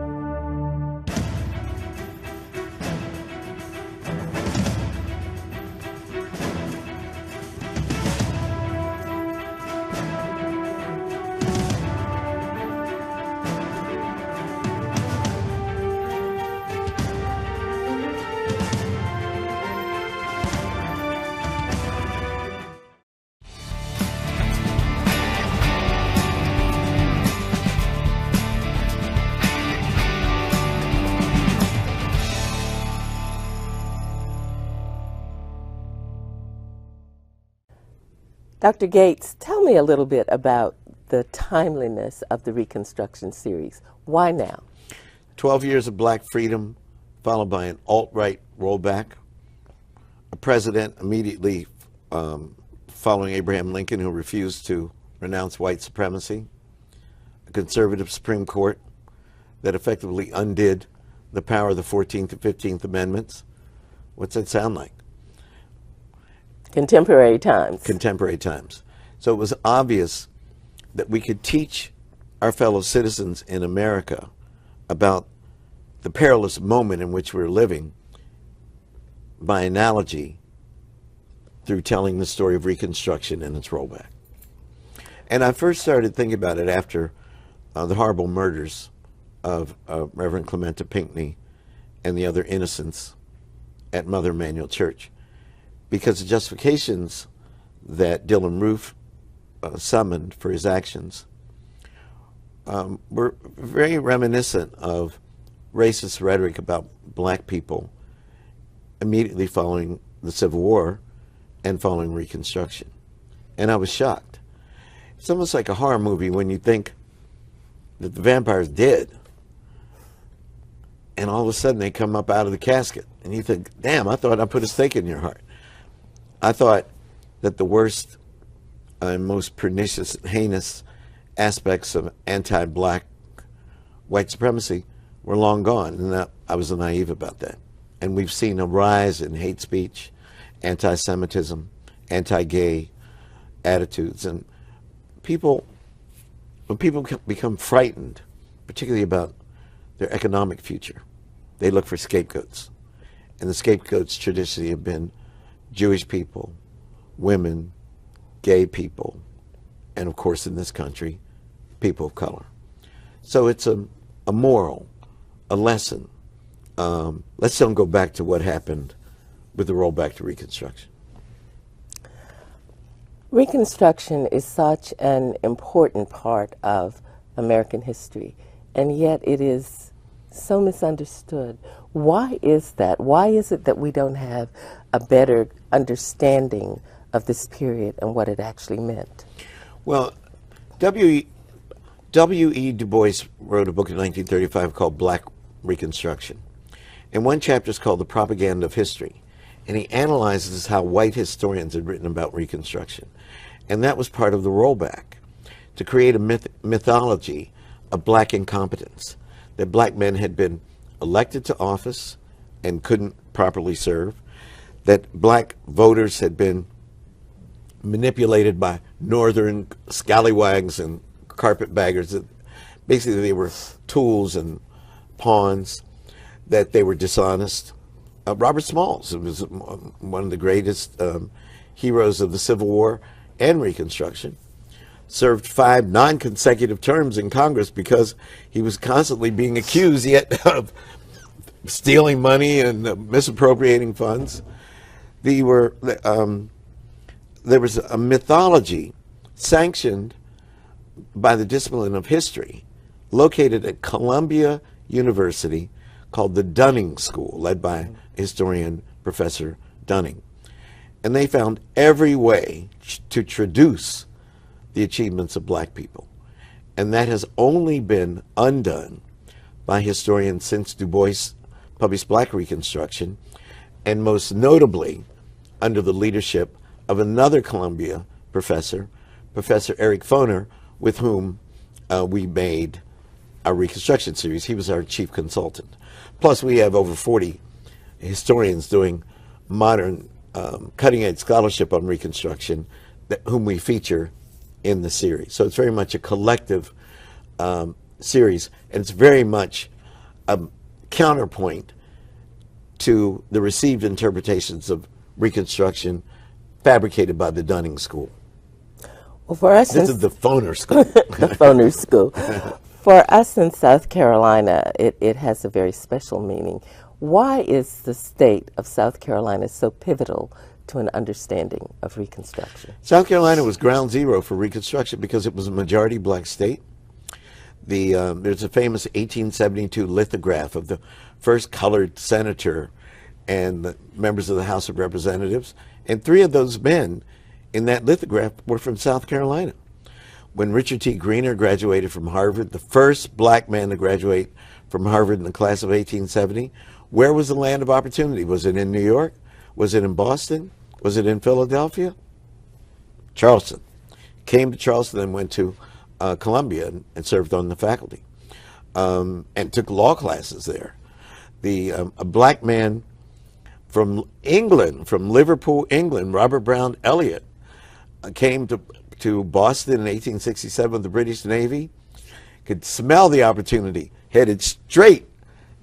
Dr. Gates, tell me a little bit about the timeliness of the Reconstruction series. Why now? 12 years of black freedom, followed by an alt-right rollback. A president immediately following Abraham Lincoln who refused to renounce white supremacy. A conservative Supreme Court that effectively undid the power of the 14th and 15th Amendments. What's that sound like? Contemporary times. Contemporary times. So it was obvious that we could teach our fellow citizens in America about the perilous moment in which we're living by analogy through telling the story of Reconstruction and its rollback. And I first started thinking about it after the horrible murders of Reverend Clementa Pinckney and the other innocents at Mother Emanuel Church, because the justifications that Dylann Roof summoned for his actions were very reminiscent of racist rhetoric about black people immediately following the Civil War and following Reconstruction. And I was shocked. It's almost like a horror movie when you think that the vampire's dead and all of a sudden they come up out of the casket and you think, damn, I thought I put a stake in your heart. I thought that the worst and most pernicious and heinous aspects of anti-black white supremacy were long gone, and I was naive about that. And we've seen a rise in hate speech, anti-Semitism, anti-gay attitudes, and when people become frightened, particularly about their economic future, they look for scapegoats. And the scapegoats traditionally have been Jewish people, women, gay people, and of course in this country, people of color. So it's a moral, a lesson. Let's don't go back to what happened with the rollback to Reconstruction. Reconstruction is such an important part of American history, and yet it is so misunderstood. Why is that? Why is it that we don't have a better understanding of this period and what it actually meant? Well, W.E. Du Bois wrote a book in 1935 called Black Reconstruction. And one chapter is called The Propaganda of History. And he analyzes how white historians had written about Reconstruction. And that was part of the rollback, to create a mythology of black incompetence, that black men had been elected to office and couldn't properly serve, that black voters had been manipulated by northern scallywags and carpetbaggers. Basically, they were tools and pawns, that they were dishonest. Robert Smalls, was one of the greatest heroes of the Civil War and Reconstruction, served 5 non-consecutive terms in Congress because he was constantly being accused yet of stealing money and misappropriating funds. There was a mythology sanctioned by the discipline of history located at Columbia University called the Dunning School, led by historian Professor Dunning. And they found every way to traduce the achievements of black people. And that has only been undone by historians since Du Bois published Black Reconstruction, and most notably under the leadership of another Columbia professor, Professor Eric Foner, with whom we made our Reconstruction series. He was our chief consultant. Plus, we have over 40 historians doing modern, cutting-edge scholarship on Reconstruction, whom we feature in the series. So it's very much a collective series, and it's very much a counterpoint to the received interpretations of Reconstruction fabricated by the Dunning School. Well, for us, this is the Foner School. The Foner School. For us in South Carolina, it has a very special meaning. Why is the state of South Carolina so pivotal to an understanding of Reconstruction? South Carolina was ground zero for Reconstruction because it was a majority black state. There's a famous 1872 lithograph of the first colored senator and the members of the House of Representatives, and 3 of those men in that lithograph were from South Carolina. When Richard T. Greener graduated from Harvard, the first black man to graduate from Harvard in the class of 1870, where was the land of opportunity? Was it in New York? Was it in Boston? Was it in Philadelphia? Charleston. Came to Charleston and went to Columbia and served on the faculty and took law classes there. A black man from England, from Liverpool, England, Robert Brown Elliott, came to Boston in 1867 with the British Navy, could smell the opportunity, headed straight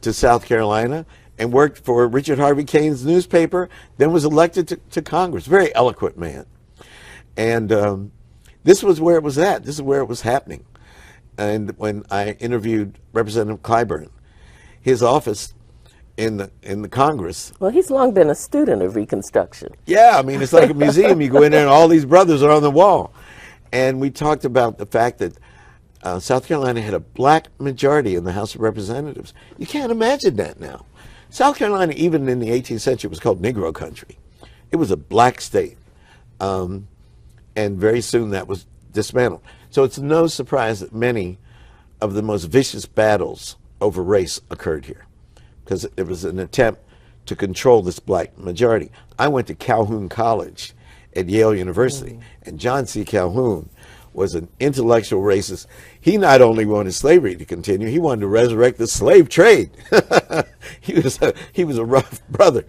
to South Carolina and worked for Richard Harvey Kane's newspaper, then was elected to Congress. Very eloquent man. And this was where it was at. This is where it was happening. And when I interviewed Representative Clyburn, his office in the Congress. Well, he's long been a student of Reconstruction. Yeah, I mean, it's like a museum. You go in there and all these brothers are on the wall. And we talked about the fact that South Carolina had a black majority in the House of Representatives. You can't imagine that now. South Carolina, even in the 18th century, was called Negro country. It was a black state. And very soon that was dismantled. So it's no surprise that many of the most vicious battles over race occurred here, because it was an attempt to control this black majority. I went to Calhoun College at Yale University, and John C. Calhoun was an intellectual racist. He not only wanted slavery to continue, he wanted to resurrect the slave trade. He was a rough brother.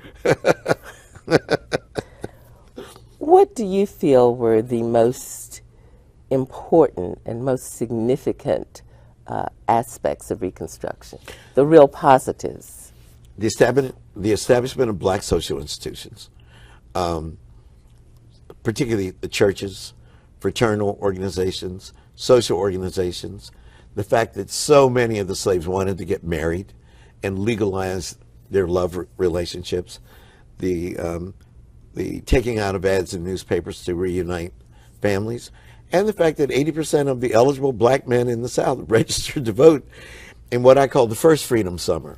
What do you feel were the most important and most significant aspects of Reconstruction, the real positives? The establishment of black social institutions, particularly the churches, fraternal organizations, social organizations, the fact that so many of the slaves wanted to get married and legalize their love relationships, the taking out of ads in newspapers to reunite families, and the fact that 80% of the eligible black men in the South registered to vote in what I call the first Freedom Summer,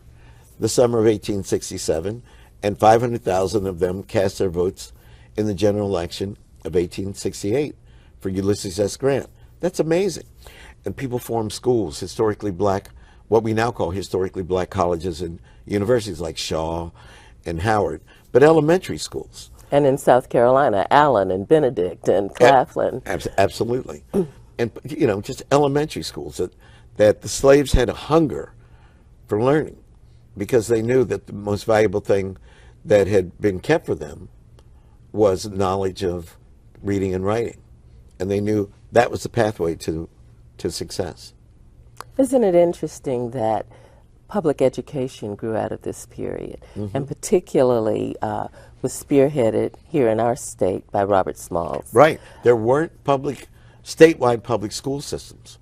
the summer of 1867, and 500,000 of them cast their votes in the general election of 1868 for Ulysses S. Grant. That's amazing. And people formed schools, historically black, what we now call historically black colleges and universities like Shaw and Howard, but elementary schools. And in South Carolina, Allen and Benedict and Claflin. Absolutely. And, you know, just elementary schools that the slaves had a hunger for learning, because they knew that the most valuable thing that had been kept for them was knowledge of reading and writing. And they knew that was the pathway to success. Isn't it interesting that public education grew out of this period, and particularly was spearheaded here in our state by Robert Smalls? Right. There weren't statewide public school systems.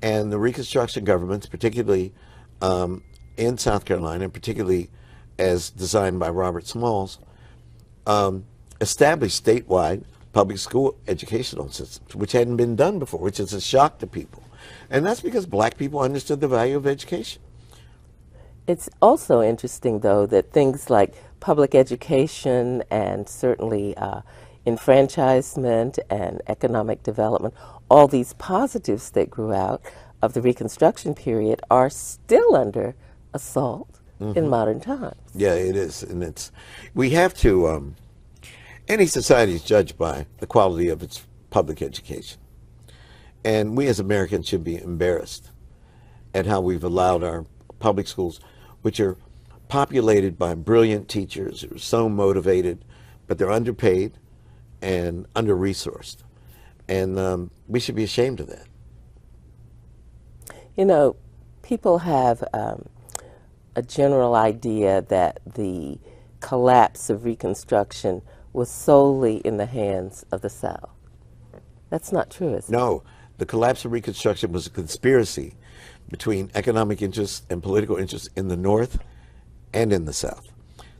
And the Reconstruction governments, particularly in South Carolina, and particularly as designed by Robert Smalls, established statewide public school educational systems, which hadn't been done before, which is a shock to people. And that's because black people understood the value of education. It's also interesting, though, that things like public education and certainly enfranchisement and economic development, all these positives that grew out of the Reconstruction period are still under assault in modern times. Yeah, it is. And we have to, any society is judged by the quality of its public education. And we as Americans should be embarrassed at how we've allowed our public schools, which are populated by brilliant teachers who are so motivated, but they're underpaid and under-resourced. And we should be ashamed of that. You know, people have a general idea that the collapse of Reconstruction was solely in the hands of the South. That's not true, is it? No. The collapse of Reconstruction was a conspiracy between economic interests and political interests in the North and in the South.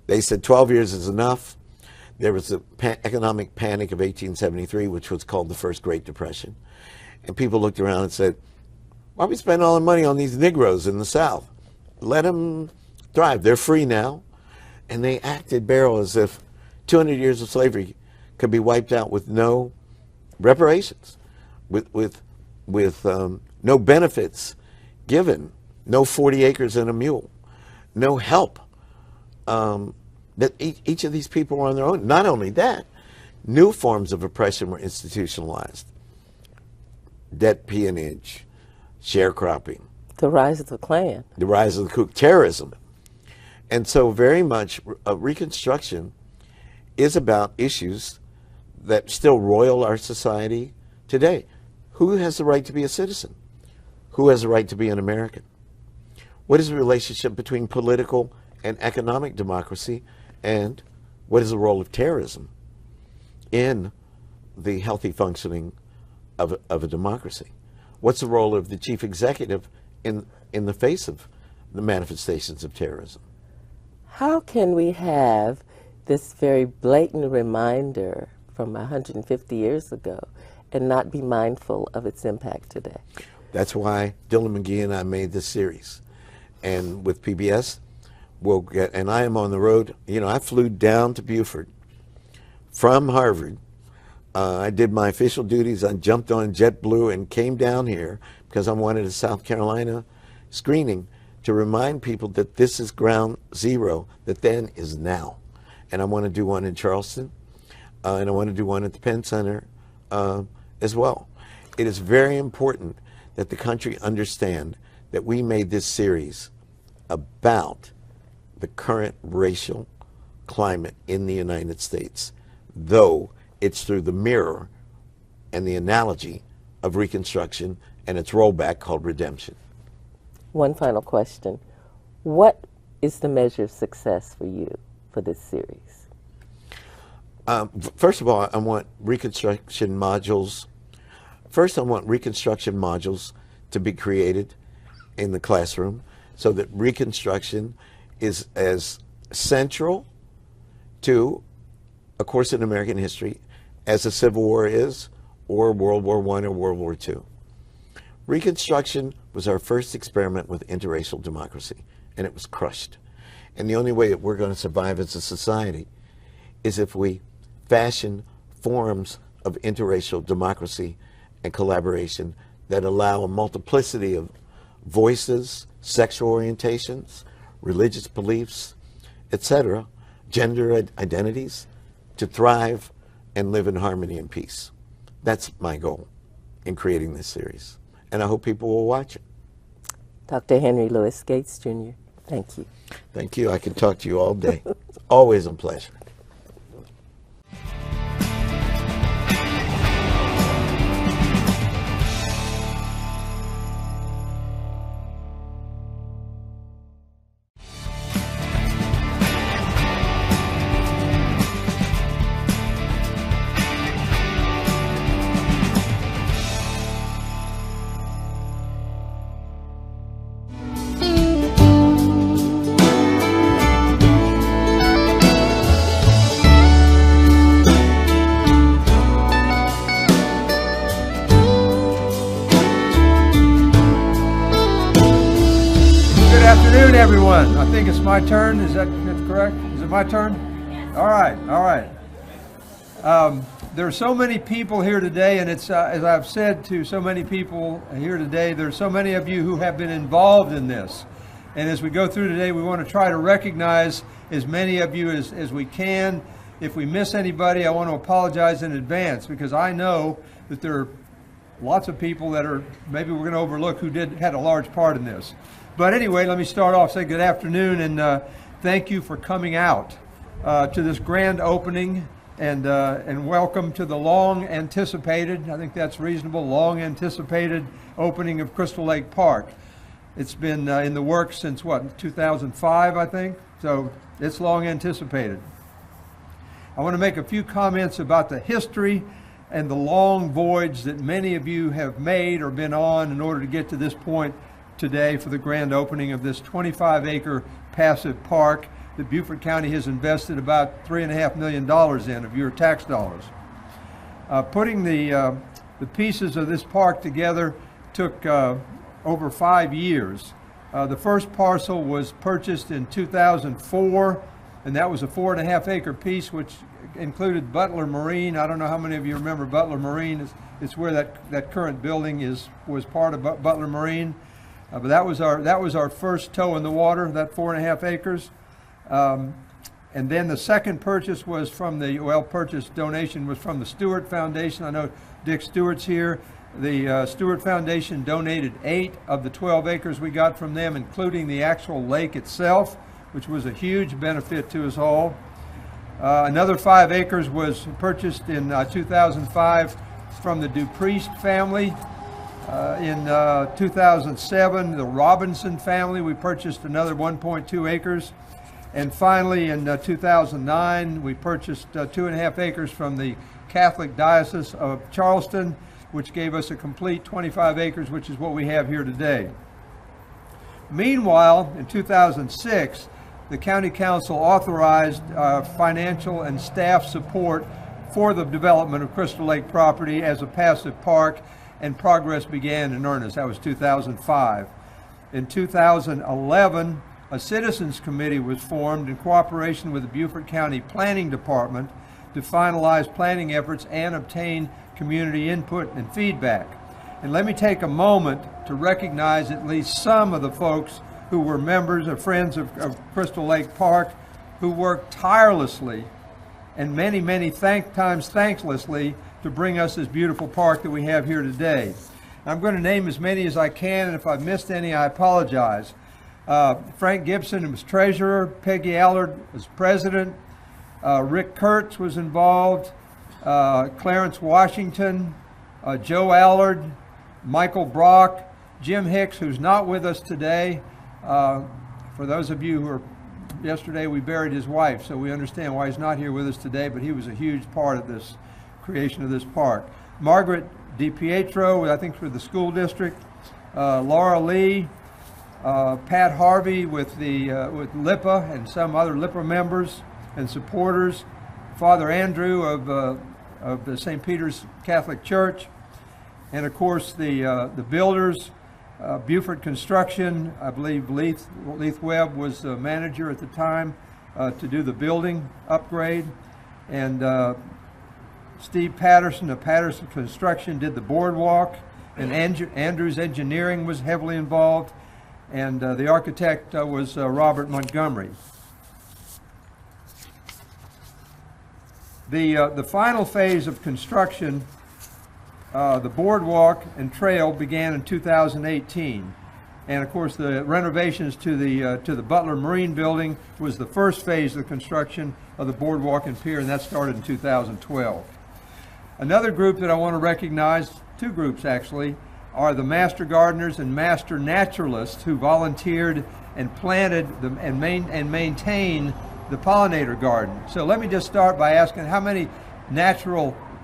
They said 12 years is enough. There was the economic panic of 1873, which was called the First Great Depression. And people looked around and said, why we spend all the money on these Negroes in the South? Let them thrive. They're free now. And they acted barrel as if 200 years of slavery could be wiped out with no reparations, with no benefits given, no 40 acres and a mule, no help. That each of these people were on their own. Not only that, new forms of oppression were institutionalized. Debt peonage, sharecropping. The rise of the Klan. The rise of the Ku terrorism. And so very much Reconstruction is about issues that still roil our society today. Who has the right to be a citizen? Who has the right to be an American? What is the relationship between political and economic democracy, and what is the role of terrorism in the healthy functioning of a democracy? What's the role of the chief executive in the face of the manifestations of terrorism? How can we have this very blatant reminder from 150 years ago and not be mindful of its impact today? That's why Dylan McGee and I made this series. And with PBS, we'll get, and I am on the road. You know, I flew down to Beaufort from Harvard. I did my official duties. I jumped on JetBlue and came down here because I wanted a South Carolina screening to remind people that this is ground zero, that then is now. And I want to do one in Charleston, and I want to do one at the Penn Center as well. It is very important that the country understand that we made this series about the current racial climate in the United States, though it's through the mirror and the analogy of Reconstruction and its rollback called redemption. One final question. What is the measure of success for you for this series? First of all, I want Reconstruction modules. First, I want Reconstruction modules to be created in the classroom so that Reconstruction is as central to a course in American history as the Civil War is, or World War I or World War II. Reconstruction was our first experiment with interracial democracy, and it was crushed. And the only way that we're going to survive as a society is if we fashion forms of interracial democracy and collaboration that allow a multiplicity of voices, sexual orientations, religious beliefs, etc., gender identities, to thrive and live in harmony and peace. That's my goal in creating this series, and I hope people will watch it. Dr. Henry Louis Gates, Jr., thank you. Thank you. I can talk to you all day. Always a pleasure. everyone. I think it's my turn. Is that correct? Is it my turn? All right, all right. There are so many people here today, and it's, as I've said to so many people here today, there's so many of you who have been involved in this. And as we go through today, we want to try to recognize as many of you as we can. If we miss anybody, I want to apologize in advance, because I know that there are lots of people that are maybe we're going to overlook who had a large part in this. But anyway, let me start off, say good afternoon, and thank you for coming out to this grand opening, and welcome to the long anticipated, I think that's reasonable, long anticipated opening of Crystal Lake Park. It's been in the works since what, 2005, I think? So it's long anticipated. I want to make a few comments about the history and the long voyage that many of you have made or been on in order to get to this point today for the grand opening of this 25-acre passive park that Beaufort County has invested about $3.5 million in of your tax dollars. Putting the pieces of this park together took over 5 years. The first parcel was purchased in 2004, and that was a 4.5-acre piece, which included Butler Marine. I don't know how many of you remember Butler Marine. It's where that current building was part of Butler Marine. But that was our first toe in the water, that 4.5 acres. And then the second purchase was from donation was from the Stewart Foundation. I know Dick Stewart's here. The Stewart Foundation donated 8 of the 12 acres we got from them, including the actual lake itself, which was a huge benefit to us all. Another 5 acres was purchased in 2005 from the Dupriest family. In 2007, the Robinson family, we purchased another 1.2 acres. And finally, in 2009, we purchased 2.5 acres from the Catholic Diocese of Charleston, which gave us a complete 25 acres, which is what we have here today. Meanwhile, in 2006, the County Council authorized financial and staff support for the development of Crystal Lake property as a passive park, and progress began in earnest. That was 2005. In 2011, a citizens committee was formed in cooperation with the Beaufort County Planning Department to finalize planning efforts and obtain community input and feedback. And let me take a moment to recognize at least some of the folks who were members or friends of Crystal Lake Park, who worked tirelessly and many times thanklessly to bring us this beautiful park that we have here today. I'm going to name as many as I can, and if I've missed any, I apologize. Frank Gibson was treasurer, Peggy Allard was president, Rick Kurtz was involved, Clarence Washington, Joe Allard, Michael Brock, Jim Hicks, who's not with us today. For those of you who are, yesterday we buried his wife, so we understand why he's not here with us today, but he was a huge part of this creation of this park. Margaret DiPietro, I think for the school district, Laura Lee, Pat Harvey with LIPA and some other LIPA members and supporters, Father Andrew of the St. Peter's Catholic Church, and of course the builders, Beaufort Construction. I believe Leith Webb was the manager at the time to do the building upgrade, and Steve Patterson of Patterson Construction did the boardwalk, and Andrews Engineering was heavily involved, and the architect was Robert Montgomery. The final phase of construction, the boardwalk and trail, began in 2018, and of course the renovations to the Butler Marine building was the first phase of construction of the boardwalk and pier, and that started in 2012. Another group that I want to recognize, 2 groups actually, are the Master Gardeners and Master Naturalists who volunteered and planted and maintain the pollinator garden. So let me just start by asking how many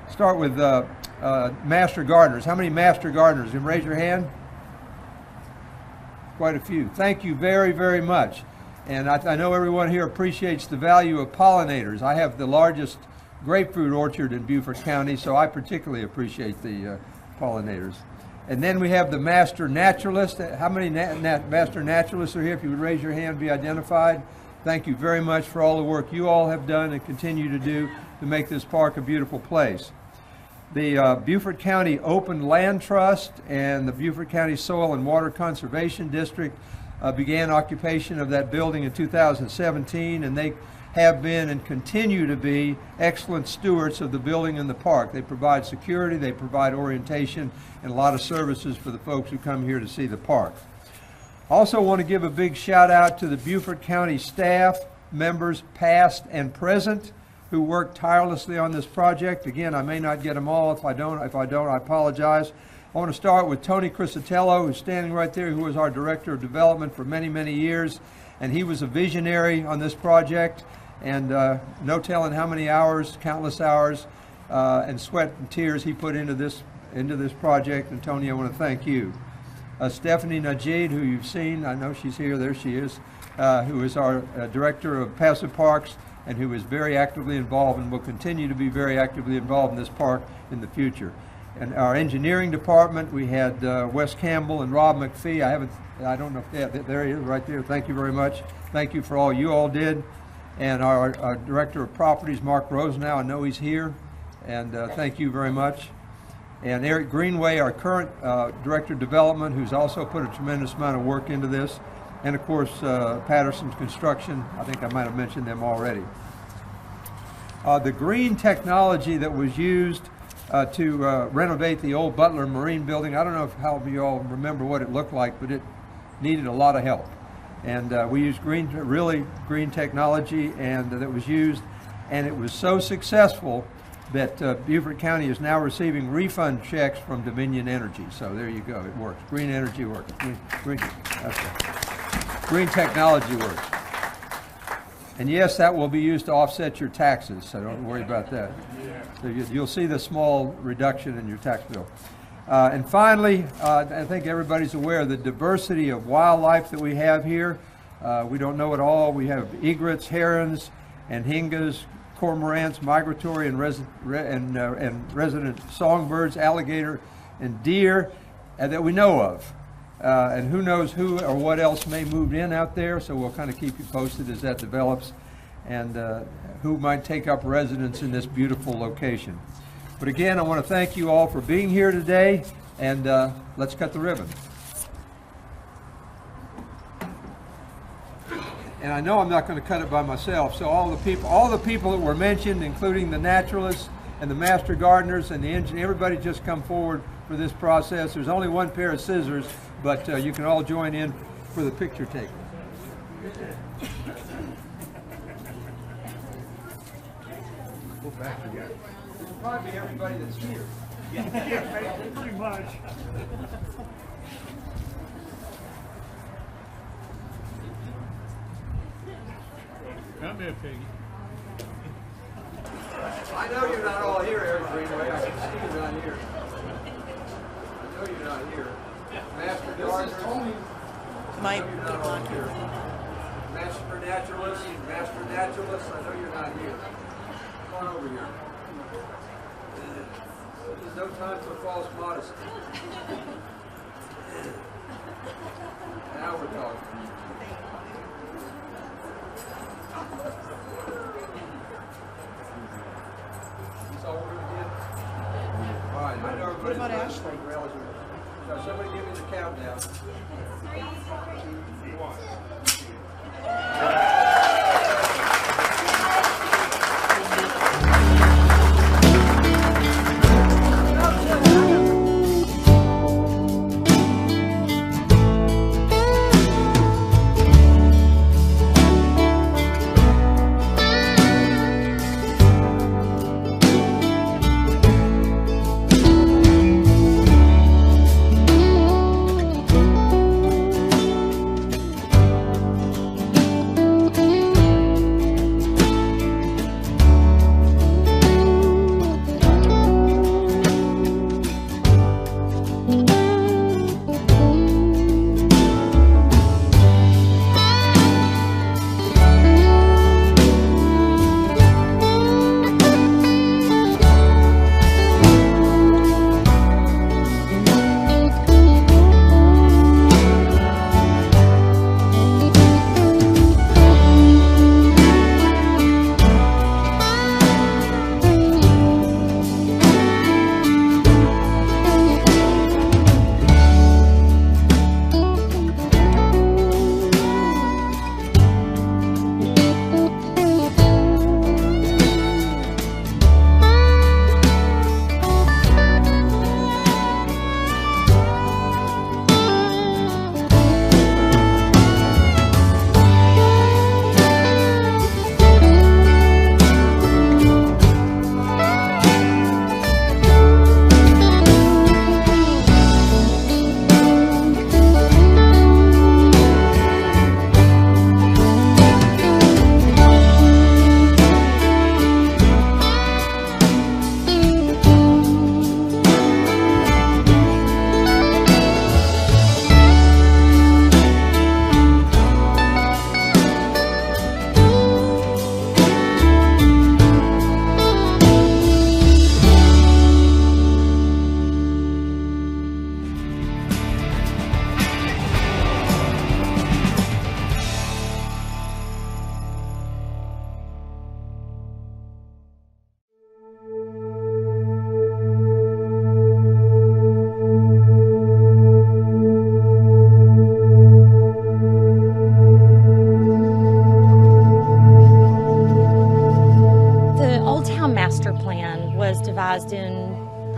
start with Master Gardeners. How many Master Gardeners? You can raise your hand. Quite a few. Thank you very much. And I know everyone here appreciates the value of pollinators. I have the largest grapefruit orchard in Beaufort County, so I particularly appreciate the pollinators. And then we have the master naturalist. How many master naturalists are here? If you would raise your hand, be identified. Thank you very much for all the work you all have done and continue to do to make this park a beautiful place. The Beaufort County Open Land Trust and the Beaufort County Soil and Water Conservation District began occupation of that building in 2017, and they have been and continue to be excellent stewards of the building and the park. They provide security, they provide orientation, and a lot of services for the folks who come here to see the park. Also want to give a big shout out to the Beaufort County staff members, past and present, who worked tirelessly on this project. Again, I may not get them all. If I don't, I apologize. I want to start with Tony Crisatello, who's standing right there, who was our Director of Development for many, many years, and he was a visionary on this project. And no telling how many hours, countless hours, and sweat and tears he put into this project. And Tony, I want to thank you. Stephanie Najid, who you've seen, I know she's here, there she is, who is our Director of Passive Parks and who is very actively involved and will continue to be very actively involved in this park in the future. And our engineering department, we had Wes Campbell and Rob McPhee. I don't know if there he is right there. Thank you very much. Thank you for all you all did. And our Director of Properties, Mark Rosenau, I know he's here, and thank you very much. And Eric Greenway, our current Director of Development, who's also put a tremendous amount of work into this. And of course, Patterson's Construction, I think I might have mentioned them already. The green technology that was used to renovate the old Butler Marine building, I don't know if how many of you all remember what it looked like, but it needed a lot of help. And we used really green technology, and that was used, and it was so successful that Beaufort County is now receiving refund checks from Dominion Energy. So there you go, it works. Green energy works. Green technology works. And yes, that will be used to offset your taxes, so don't worry about that. So you'll see the small reduction in your tax bill. And finally, I think everybody's aware of the diversity of wildlife that we have here. We don't know it all. We have egrets, herons, and hingas, cormorants, migratory and resident songbirds, alligator, and deer that we know of. And who knows who or what else may move in out there, so we'll kind of keep you posted as that develops, and who might take up residence in this beautiful location. But again, I want to thank you all for being here today, and let's cut the ribbon. And I know I'm not going to cut it by myself, so all the people that were mentioned, including the naturalists and the master gardeners and the engineer, everybody just come forward for this process. There's only one pair of scissors, but you can all join in for the picture taking. Go back again. This will probably be everybody that's here. Yeah, pretty much. Come here, Piggy. I know you're not all here, Eric Greenway. I can see you're not here. I know you're not here. Master gardeners. Mike, you're not all here. Master naturalists, I know you're not here. Come on over here. There's no time for false modesty. Now we're talking. That's all we're going to get? All right, I know everybody's... What about Ashley? So somebody give me the countdown. 3, 2, 1.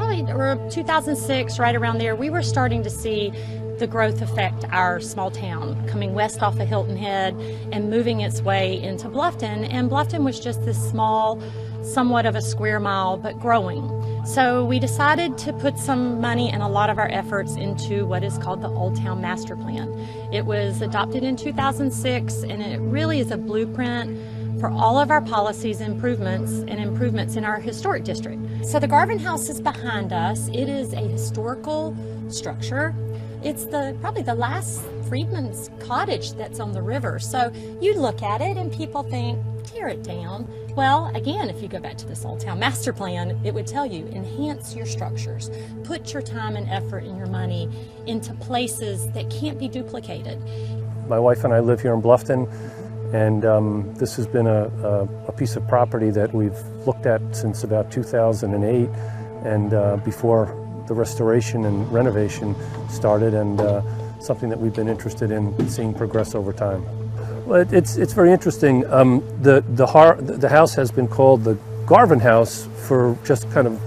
probably or 2006, right around there, we were starting to see the growth affect our small town, coming west off of Hilton Head and moving its way into Bluffton. And Bluffton was just this small, somewhat of a square mile, but growing. So we decided to put some money and a lot of our efforts into what is called the Old Town Master Plan. It was adopted in 2006, and it really is a blueprint for all of our policies, improvements in our historic district. So the Garvin House is behind us. It is a historical structure. It's probably the last freedman's cottage that's on the river. So you look at it and people think, tear it down. Well, again, if you go back to this Old Town Master Plan, it would tell you, enhance your structures. Put your time and effort and your money into places that can't be duplicated. My wife and I live here in Bluffton, and this has been a piece of property that we've looked at since about 2008, and before the restoration and renovation started, and something that we've been interested in seeing progress over time. Well, it's very interesting. The house has been called the Garvin House for just kind of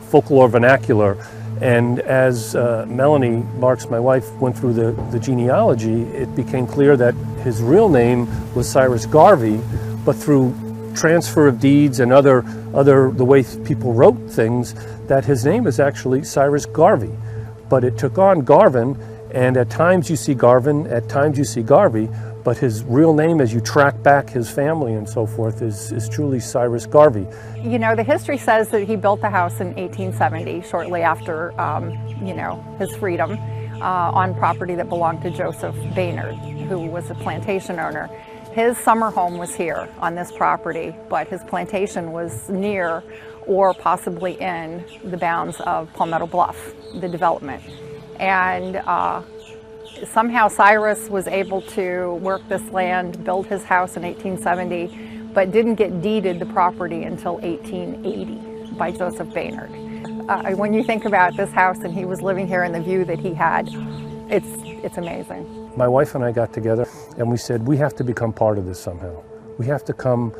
folklore vernacular, and as Melanie Marks, my wife, went through the genealogy, it became clear that his real name was Cyrus Garvey, but through transfer of deeds and other the way people wrote things, that his name is actually Cyrus Garvey. But it took on Garvin, and at times you see Garvin, at times you see Garvey, but his real name, as you track back his family and so forth, is truly Cyrus Garvey. You know, the history says that he built the house in 1870, shortly after, you know, his freedom, on property that belonged to Joseph Baynard, who was a plantation owner. His summer home was here on this property, but his plantation was near or possibly in the bounds of Palmetto Bluff, the development. And somehow Cyrus was able to work this land, build his house in 1870, but didn't get deeded the property until 1880 by Joseph Baynard. When you think about this house and he was living here and the view that he had, it's amazing. My wife and I got together and we said, we have to become part of this somehow. We have to come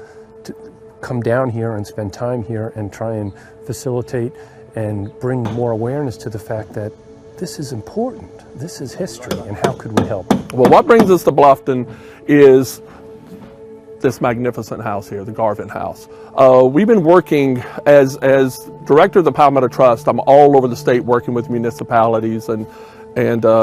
down here and spend time here and try and facilitate and bring more awareness to the fact that this is important. This is history, and how could we help? Well, what brings us to Bluffton is this magnificent house here, the Garvin House. We've been working as director of the Palmetto Trust. I'm all over the state working with municipalities and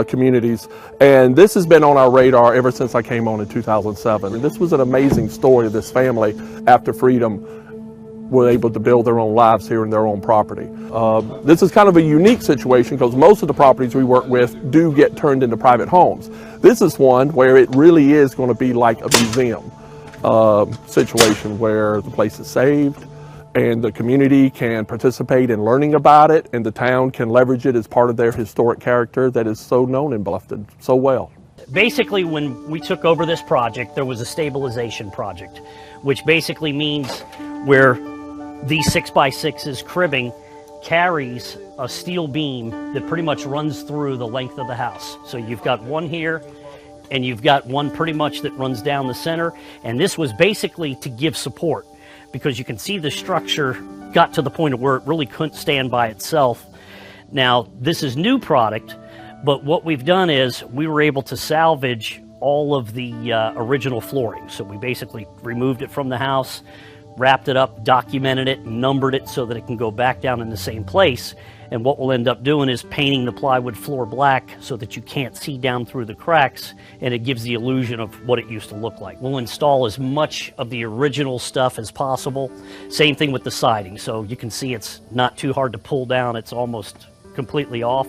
communities, and this has been on our radar ever since I came on in 2007. And this was an amazing story of this family after freedom were able to build their own lives here in their own property. This is kind of a unique situation because most of the properties we work with do get turned into private homes. This is one where it really is going to be like a museum situation where the place is saved and the community can participate in learning about it, and the town can leverage it as part of their historic character that is so known in Bluffton so well. Basically, when we took over this project, there was a stabilization project, which basically means where these 6x6s cribbing carries a steel beam that pretty much runs through the length of the house. So you've got one here, and you've got one pretty much that runs down the center, and this was basically to give support, because you can see the structure got to the point of where it really couldn't stand by itself. Now, this is new product, but what we've done is we were able to salvage all of the original flooring. So we basically removed it from the house, wrapped it up, documented it, numbered it so that it can go back down in the same place. And what we'll end up doing is painting the plywood floor black so that you can't see down through the cracks, and it gives the illusion of what it used to look like. We'll install as much of the original stuff as possible. Same thing with the siding. So you can see it's not too hard to pull down. It's almost completely off.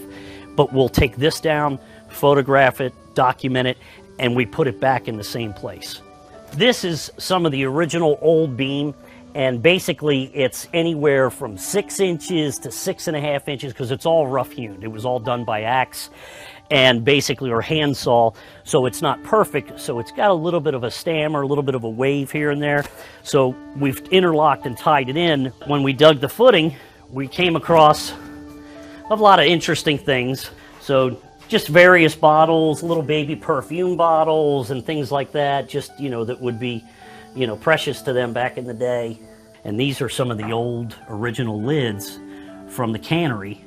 But we'll take this down, photograph it, document it, and we put it back in the same place. This is some of the original old beam, and basically it's anywhere from 6 inches to 6.5 inches because it's all rough hewn. It was all done by axe and basically or hand saw, so it's not perfect. So it's got a little bit of a stam or a little bit of a wave here and there. So we've interlocked and tied it in. When we dug the footing, we came across a lot of interesting things. So just various bottles, little baby perfume bottles and things like that, just, you know, that would be, you know, precious to them back in the day. And these are some of the old original lids from the cannery,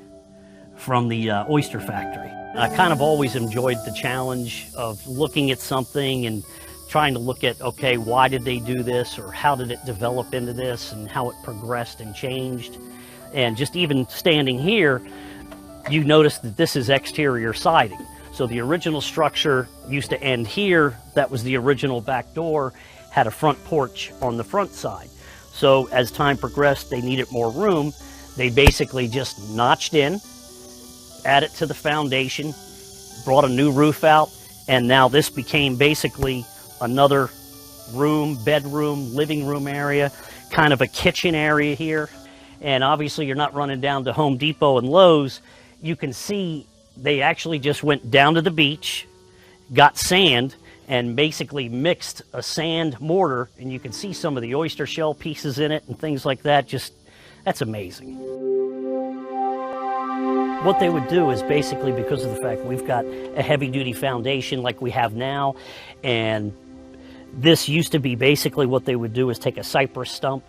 from the oyster factory. I kind of always enjoyed the challenge of looking at something and trying to look at, okay, why did they do this, or how did it develop into this, and how it progressed and changed. And just even standing here, you notice that this is exterior siding. So the original structure used to end here. That was the original back door, had a front porch on the front side. So as time progressed, they needed more room. They basically just notched in, added to the foundation, brought a new roof out, and now this became basically another room, bedroom, living room area, kind of a kitchen area here. And obviously you're not running down to Home Depot and Lowe's. You can see they actually just went down to the beach, got sand, and basically mixed a sand mortar, and you can see some of the oyster shell pieces in it and things like that. Just, that's amazing. What they would do is basically, because of the fact we've got a heavy-duty foundation like we have now, and this used to be basically what they would do is take a cypress stump,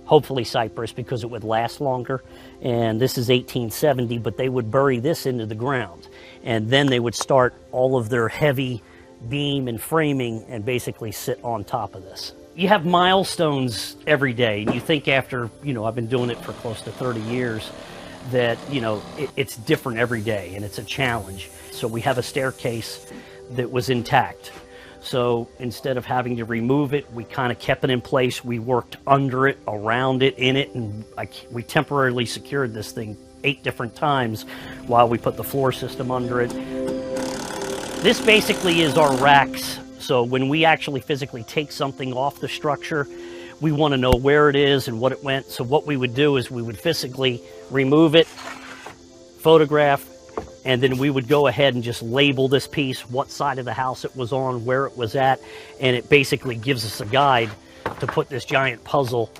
hopefully cypress because it would last longer, and this is 1870, but they would bury this into the ground, and then they would start all of their heavy beam and framing and basically sit on top of this. You have milestones every day, and you think after, I've been doing it for close to 30 years, that, it's different every day, and it's a challenge. So we have a staircase that was intact. So instead of having to remove it, we kind of kept it in place. We worked under it, around it, in it, and we temporarily secured this thing 8 different times while we put the floor system under it. This basically is our racks. So when we actually physically take something off the structure, we want to know where it is and what it went. So what we would do is we would physically remove it, photograph, and then we would go ahead and just label this piece, what side of the house it was on, where it was at, and it basically gives us a guide to put this giant puzzle,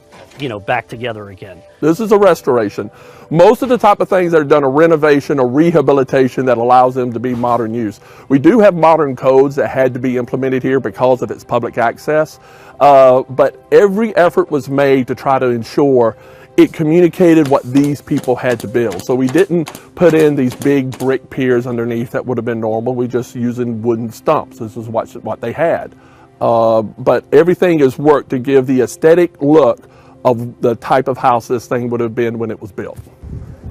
back together again. This is a restoration. Most of the type of things that are done a renovation or rehabilitation that allows them to be modern use. We do have modern codes that had to be implemented here because of its public access, but every effort was made to try to ensure it communicated what these people had to build. So we didn't put in these big brick piers underneath that would have been normal. We just using wooden stumps. This is what they had. But everything is worked to give the aesthetic look of the type of house this thing would have been when it was built.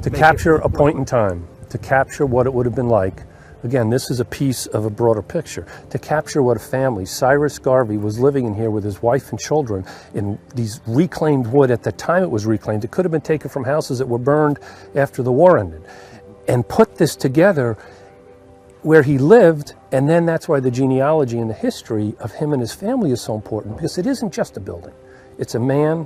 To capture a point in time, to capture what it would have been like. Again, this is a piece of a broader picture. To capture what a family, Cyrus Garvey was living in here with his wife and children in these reclaimed wood. At the time it was reclaimed, it could have been taken from houses that were burned after the war ended. And put this together where he lived, and then that's why the genealogy and the history of him and his family is so important, because it isn't just a building. It's a man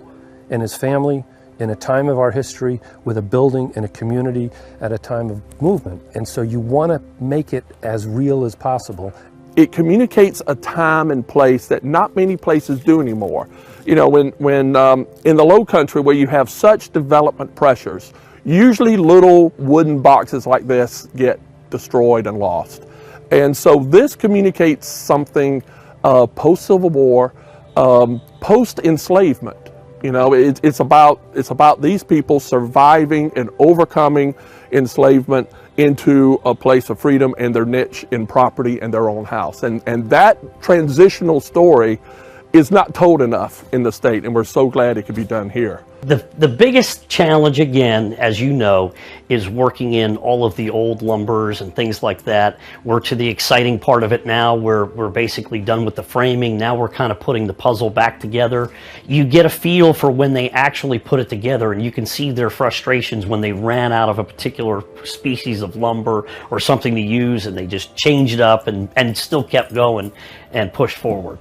and his family in a time of our history with a building and a community at a time of movement. And so you want to make it as real as possible. It communicates a time and place that not many places do anymore. When in the Low Country where you have such development pressures, usually little wooden boxes like this get destroyed and lost. And so this communicates something post-Civil War, post-enslavement. It's about these people surviving and overcoming enslavement into a place of freedom and their niche in property and their own house. And that transitional story is not told enough in the state, and we're so glad it could be done here. The biggest challenge, again, as you know, is working in all of the old lumbers and things like that. We're to the exciting part of it now. We're basically done with the framing. Now we're kind of putting the puzzle back together. You get a feel for when they actually put it together, and you can see their frustrations when they ran out of a particular species of lumber or something to use, and they just changed up and still kept going and pushed forward.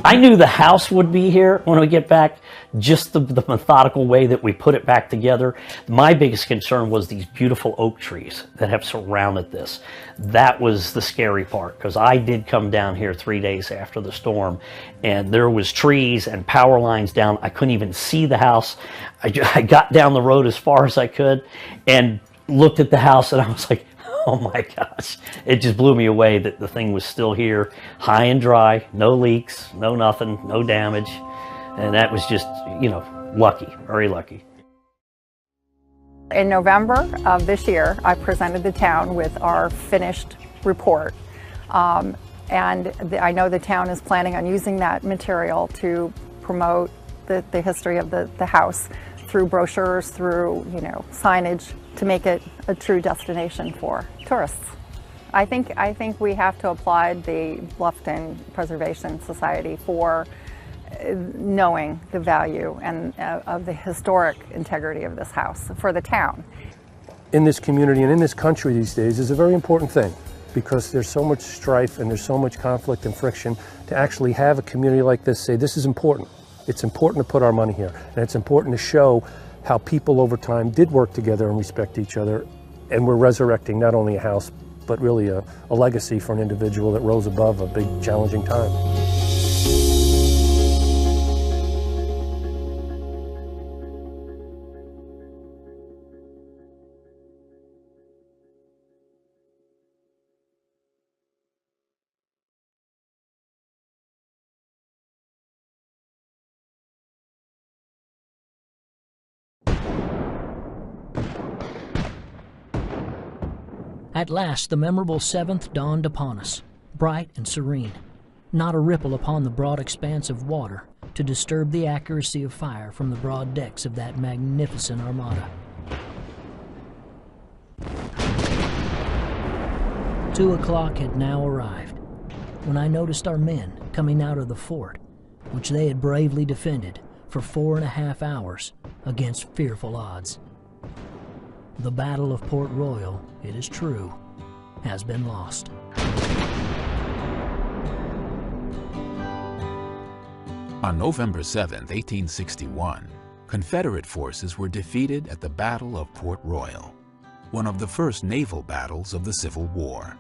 I knew the house would be here when we get back, just the methodical way that we put it back together. My biggest concern was these beautiful oak trees that have surrounded this. That was the scary part, because I did come down here 3 days after the storm, and there was trees and power lines down. I couldn't even see the house. I got down the road as far as I could and looked at the house, and I was like, oh my gosh, it just blew me away that the thing was still here, high and dry, no leaks, no nothing, no damage. And that was just, lucky, very lucky. In November of this year, I presented the town with our finished report. I know the town is planning on using that material to promote the history of the house through brochures, through signage, to make it a true destination for tourists. I think we have to applaud the Bluffton Preservation Society for knowing the value and of the historic integrity of this house for the town. In this community and in this country these days is a very important thing, because there's so much strife and there's so much conflict and friction. To actually have a community like this say, this is important. It's important to put our money here, and it's important to show how people over time did work together and respect each other, and we're resurrecting not only a house, but really a legacy for an individual that rose above a big, challenging time. At last, the memorable 7th dawned upon us, bright and serene. Not a ripple upon the broad expanse of water to disturb the accuracy of fire from the broad decks of that magnificent armada. 2 o'clock had now arrived, when I noticed our men coming out of the fort, which they had bravely defended for 4.5 hours against fearful odds. The Battle of Port Royal, it is true, has been lost. On November 7, 1861, Confederate forces were defeated at the Battle of Port Royal, one of the first naval battles of the Civil War.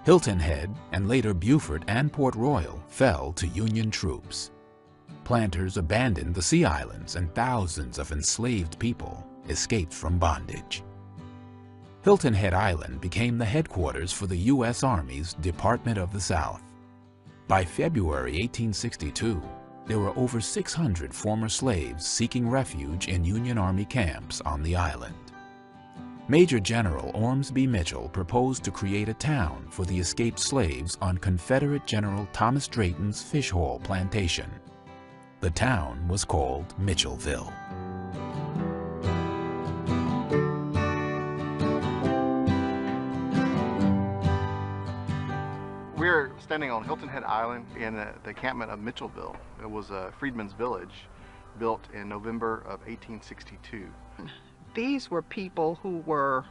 Hilton Head and later Beaufort and Port Royal fell to Union troops. Planters abandoned the Sea Islands and thousands of enslaved people escaped from bondage. Hilton Head Island became the headquarters for the U.S. Army's Department of the South. By February 1862, there were over 600 former slaves seeking refuge in Union Army camps on the island. Major General Ormsby Mitchell proposed to create a town for the escaped slaves on Confederate General Thomas Drayton's Fish Hole Plantation. The town was called Mitchellville. We're standing on Hilton Head Island in the encampment of Mitchellville. It was a freedman's village built in November of 1862. These were people who were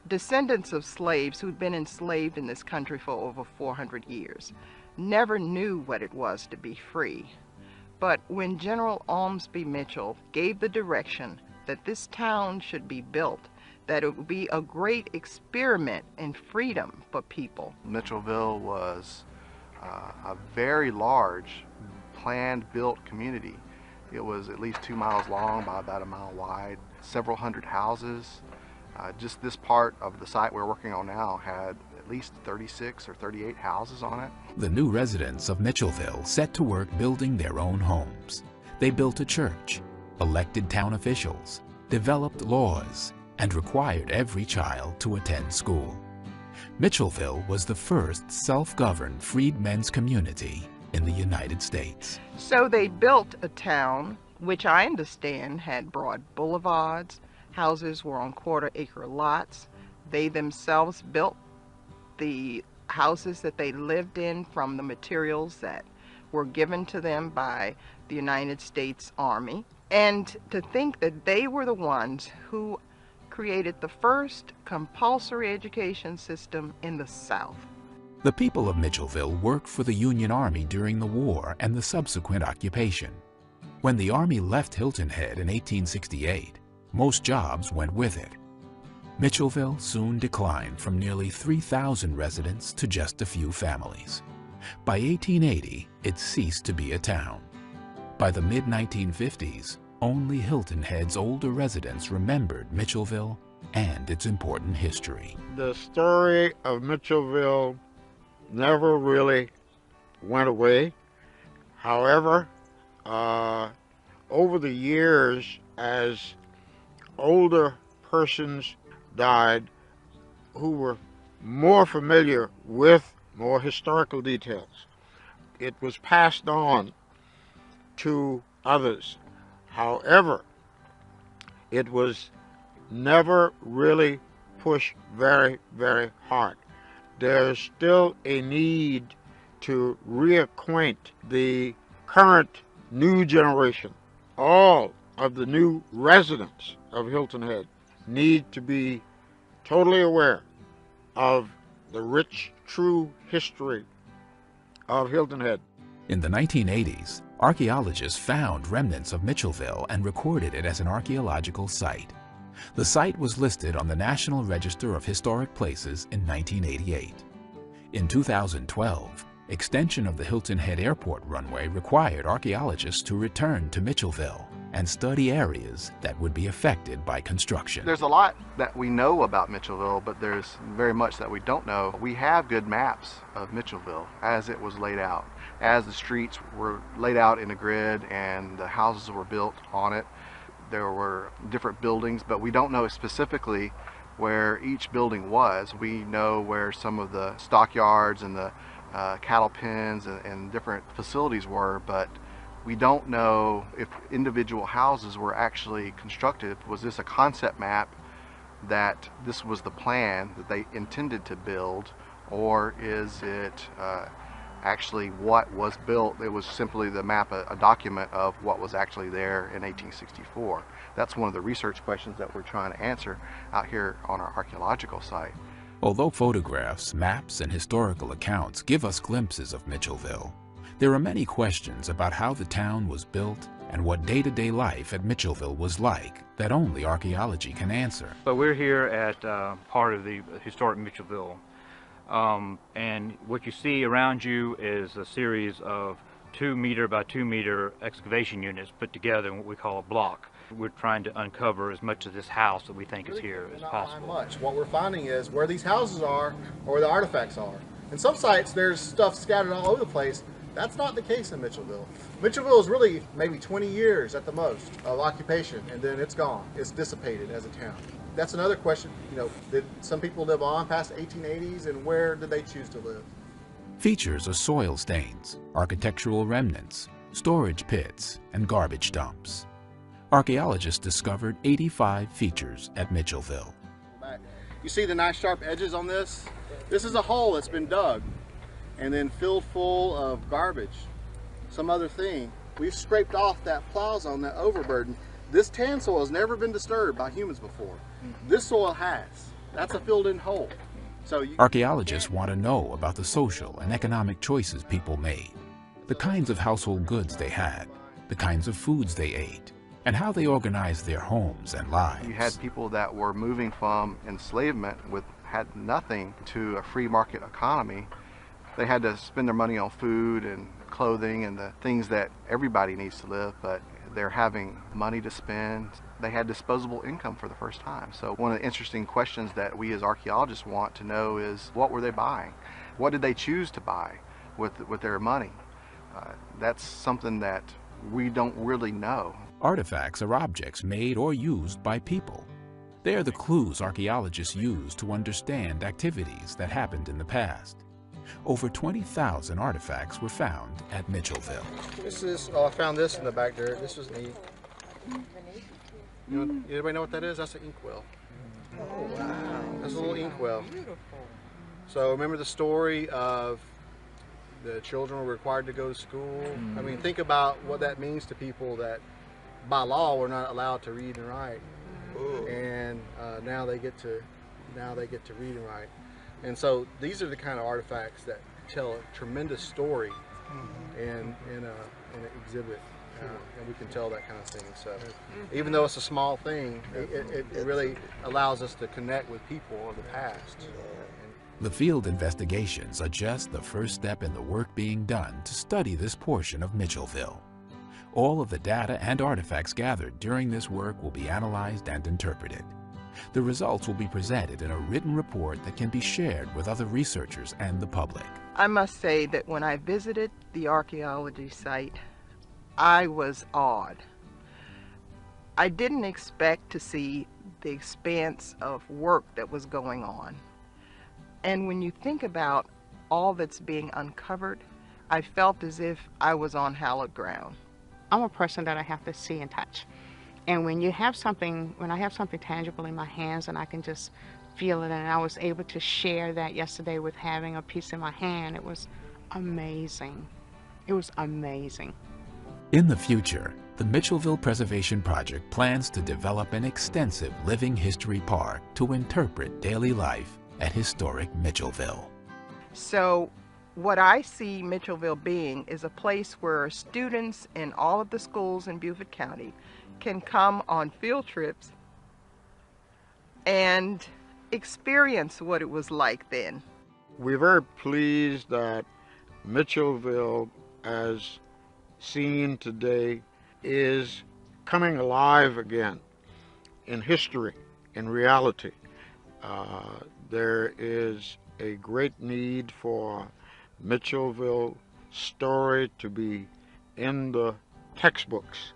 descendants of slaves who'd been enslaved in this country for over 400 years. Never knew what it was to be free. But when General Ormsby Mitchell gave the direction that this town should be built, that it would be a great experiment in freedom for people. Mitchellville was a very large, planned, built community. It was at least 2 miles long by about 1 mile wide, several hundred houses. Just this part of the site we're working on now had at least 36 or 38 houses on it. The new residents of Mitchellville set to work building their own homes. They built a church, elected town officials, developed laws, and required every child to attend school. Mitchellville was the first self-governed freedmen's community in the United States. So they built a town, which I understand had broad boulevards, houses were on quarter-acre lots. They themselves built the houses that they lived in from the materials that were given to them by the United States Army. And to think that they were the ones who created the first compulsory education system in the South. The people of Mitchellville worked for the Union Army during the war and the subsequent occupation. When the Army left Hilton Head in 1868, most jobs went with it. Mitchellville soon declined from nearly 3,000 residents to just a few families. By 1880, it ceased to be a town. By the mid-1950s, only Hilton Head's older residents remembered Mitchellville and its important history. The story of Mitchellville never really went away. However, over the years, as older persons died who were more familiar with more historical details. It was passed on to others. However, it was never really pushed very, very hard. There's still a need to reacquaint the current new generation. All of the new residents of Hilton Head need to be totally aware of the rich, true history of Hilton Head. In the 1980s, archaeologists found remnants of Mitchellville and recorded it as an archaeological site. The site was listed on the National Register of Historic Places in 1988. In 2012, extension of the Hilton Head Airport runway required archaeologists to return to Mitchellville and study areas that would be affected by construction. There's a lot that we know about Mitchellville, but there's very much that we don't know. We have good maps of Mitchellville as it was laid out, as the streets were laid out in a grid and the houses were built on it. There were different buildings, but we don't know specifically where each building was. We know where some of the stockyards and the cattle pens and different facilities were, but we don't know if individual houses were actually constructed. Was this a concept map that this was the plan that they intended to build, or is it actually what was built? It was simply the map, a document of what was actually there in 1864. That's one of the research questions that we're trying to answer out here on our archaeological site. Although photographs, maps, and historical accounts give us glimpses of Mitchellville, there are many questions about how the town was built and what day-to-day life at Mitchellville was like that only archaeology can answer. So we're here at part of the historic Mitchellville, and what you see around you is a series of 2 meter by 2 meter excavation units put together in what we call a block. We're trying to uncover as much of this house that we think is here as possible. Much. What we're finding is where these houses are or where the artifacts are. In some sites there's stuff scattered all over the place. That's not the case in Mitchellville. Mitchellville is really maybe 20 years at the most of occupation, and then it's gone. It's dissipated as a town. That's another question. You know, did some people live on past the 1880s, and where did they choose to live? Features are soil stains, architectural remnants, storage pits, and garbage dumps. Archaeologists discovered 85 features at Mitchellville. You see the nice sharp edges on this? This is a hole that's been dug and then filled full of garbage, some other thing. We've scraped off that plaza on that overburden. This tan soil has never been disturbed by humans before. This soil has. That's a filled-in hole. So Archaeologists want to know about the social and economic choices people made, the kinds of household goods they had, the kinds of foods they ate, and how they organized their homes and lives. You had people that were moving from enslavement had nothing to a free market economy. They had to spend their money on food and clothing and the things that everybody needs to live, but they're having money to spend. They had disposable income for the first time. So one of the interesting questions that we as archaeologists want to know is, what were they buying? What did they choose to buy with their money? That's something that we don't really know. Artifacts are objects made or used by people. They are the clues archaeologists use to understand activities that happened in the past. Over 20,000 artifacts were found at Mitchellville. This is, oh, I found this in the back there. This was neat. Anybody know what that is? That's an inkwell. Oh, wow. That's a little inkwell. So remember the story of the children were required to go to school? I mean, think about what that means to people that by law were not allowed to read and write. And now they get to read and write. And so these are the kind of artifacts that tell a tremendous story in an exhibit, and we can tell that kind of thing. So even though it's a small thing, it really allows us to connect with people of the past. The field investigations are just the first step in the work being done to study this portion of Mitchellville. All of the data and artifacts gathered during this work will be analyzed and interpreted. The results will be presented in a written report that can be shared with other researchers and the public. I must say that when I visited the archaeology site, I was awed. I didn't expect to see the expanse of work that was going on. And when you think about all that's being uncovered, I felt as if I was on hallowed ground. I'm a person that I have to see and touch. And when I have something tangible in my hands and I can just feel it, and I was able to share that yesterday with having a piece in my hand, it was amazing. It was amazing. In the future, the Mitchellville Preservation Project plans to develop an extensive living history park to interpret daily life at historic Mitchellville. So what I see Mitchellville being is a place where students in all of the schools in Beaufort County can come on field trips and experience what it was like then. We're very pleased that Mitchellville, as seen today, is coming alive again in history, in reality. There is a great need for Mitchellville story to be in the textbooks,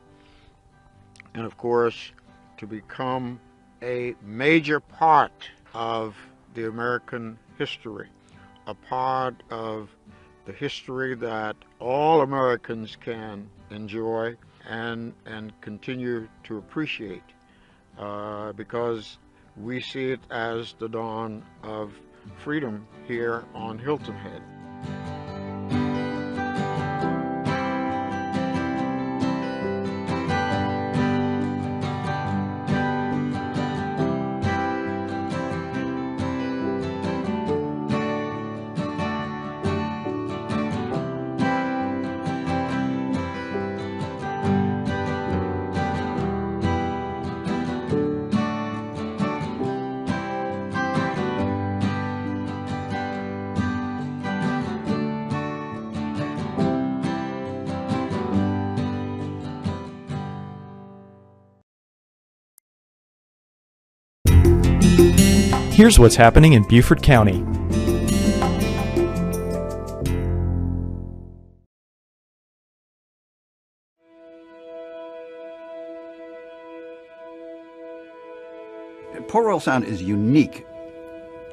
and of course to become a major part of the American history, a part of the history that all Americans can enjoy and continue to appreciate, because we see it as the dawn of freedom here on Hilton Head. Here's what's happening in Beaufort County. Port Royal Sound is unique.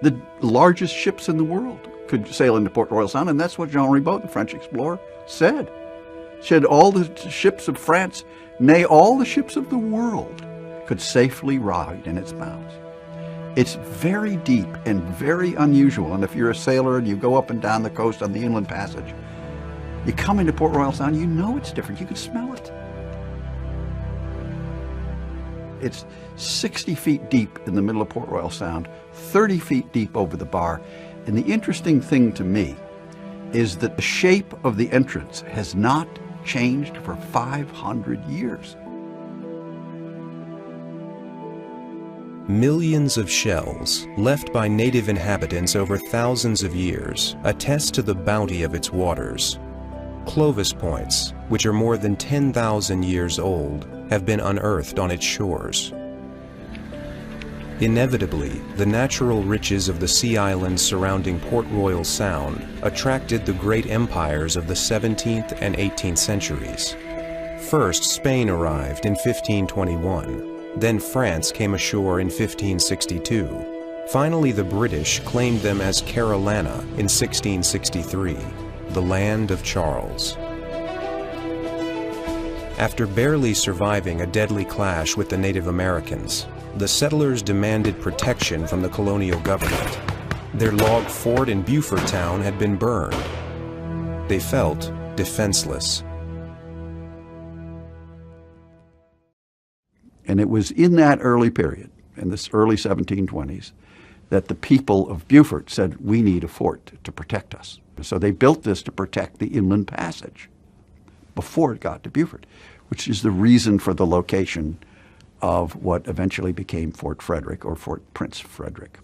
The largest ships in the world could sail into Port Royal Sound, and that's what Jean Ribaut, the French explorer, said. Said all the ships of France, nay, all the ships of the world, could safely ride in its bounds. It's very deep and very unusual, and if you're a sailor and you go up and down the coast on the Inland Passage, you come into Port Royal Sound, you know it's different, you can smell it. It's 60 feet deep in the middle of Port Royal Sound, 30 feet deep over the bar, and the interesting thing to me is that the shape of the entrance has not changed for 500 years. Millions of shells, left by native inhabitants over thousands of years, attest to the bounty of its waters. Clovis points, which are more than 10,000 years old, have been unearthed on its shores. Inevitably, the natural riches of the sea islands surrounding Port Royal Sound attracted the great empires of the 17th and 18th centuries. First, Spain arrived in 1521. Then France came ashore in 1562. Finally, the British claimed them as Carolina in 1663, the land of Charles. After barely surviving a deadly clash with the Native Americans, the settlers demanded protection from the colonial government. Their log fort in Beaufort Town had been burned. They felt defenseless. And it was in that early period, in this early 1720s, that the people of Beaufort said, we need a fort to protect us. So they built this to protect the Inland Passage before it got to Beaufort, which is the reason for the location of what eventually became Fort Frederick, or Fort Prince Frederick.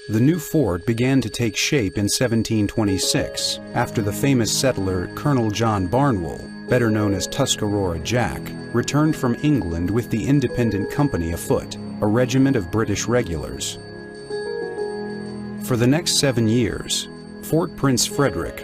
The new fort began to take shape in 1726 after the famous settler Colonel John Barnwell, better known as Tuscarora Jack, returned from England with the Independent Company afoot, a regiment of British regulars. For the next 7 years, Fort Prince Frederick,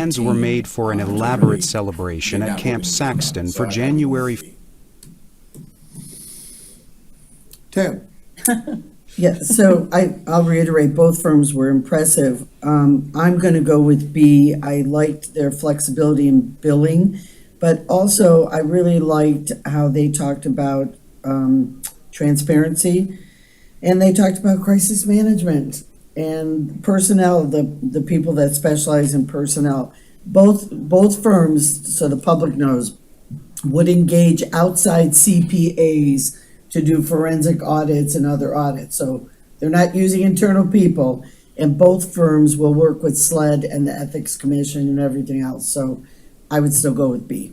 Plans were made for an elaborate celebration at Camp Saxton for January. Tab. Yeah, so I'll reiterate, both firms were impressive. I'm going to go with B. I liked their flexibility in billing, but also I really liked how they talked about transparency. And they talked about crisis management and personnel, the people that specialize in personnel. Both firms, so the public knows, would engage outside CPAs to do forensic audits and other audits. So they're not using internal people, and both firms will work with SLED and the Ethics Commission and everything else. So I would still go with B.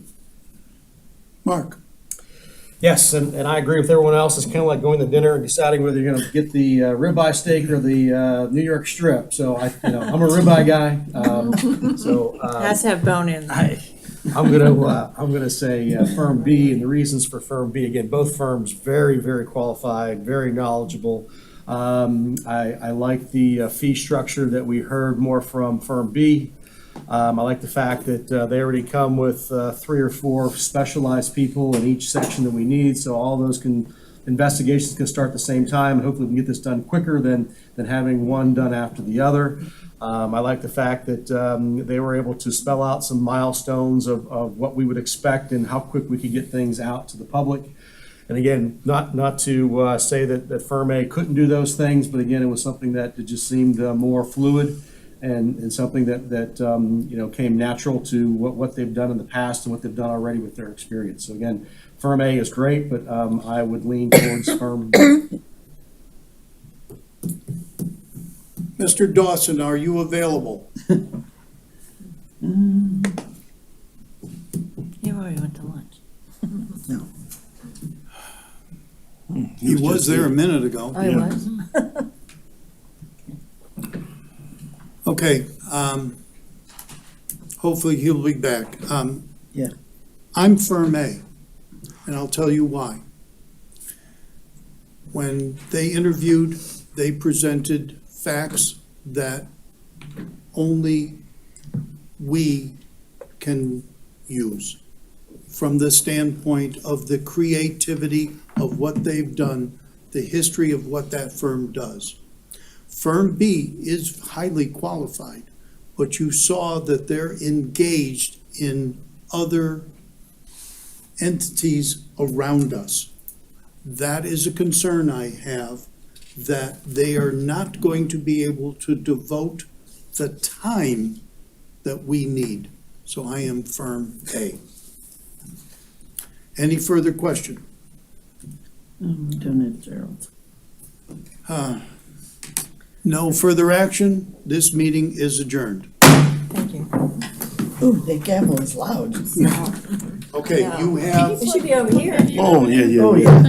Mark? Yes, and I agree with everyone else. It's kind of like going to dinner and deciding whether you're going to get the ribeye steak or the New York strip. So I'm a ribeye guy. Has to have bone in. I'm gonna say firm B, and the reasons for firm B, again, both firms very, very qualified, very knowledgeable. I like the fee structure that we heard more from firm B. I like the fact that they already come with 3 or 4 specialized people in each section that we need, so all those investigations can start at the same time, and hopefully we can get this done quicker than having one done after the other. I like the fact that they were able to spell out some milestones of what we would expect and how quick we could get things out to the public. And again, not to say that firm A couldn't do those things, but again, it was something that just seemed more fluid and something that came natural to what they've done in the past and what they've done already with their experience. So again, firm A is great, but I would lean towards firm B. Mr. Dawson, are you available? You already went to lunch. No. He was there a minute ago. I was. Okay, hopefully he'll be back. Yeah. I'm firm A, and I'll tell you why. When they interviewed, they presented facts that only we can use from the standpoint of the creativity of what they've done, the history of what that firm does. Firm B is highly qualified, but you saw that they're engaged in other entities around us. That is a concern I have, that they are not going to be able to devote the time that we need. So I am firm A. Any further question? Don't have Gerald. No further action. This meeting is adjourned. Thank you. Ooh, the gavel is loud. Okay, you have. It should be over here. Oh, yeah. Oh, yeah.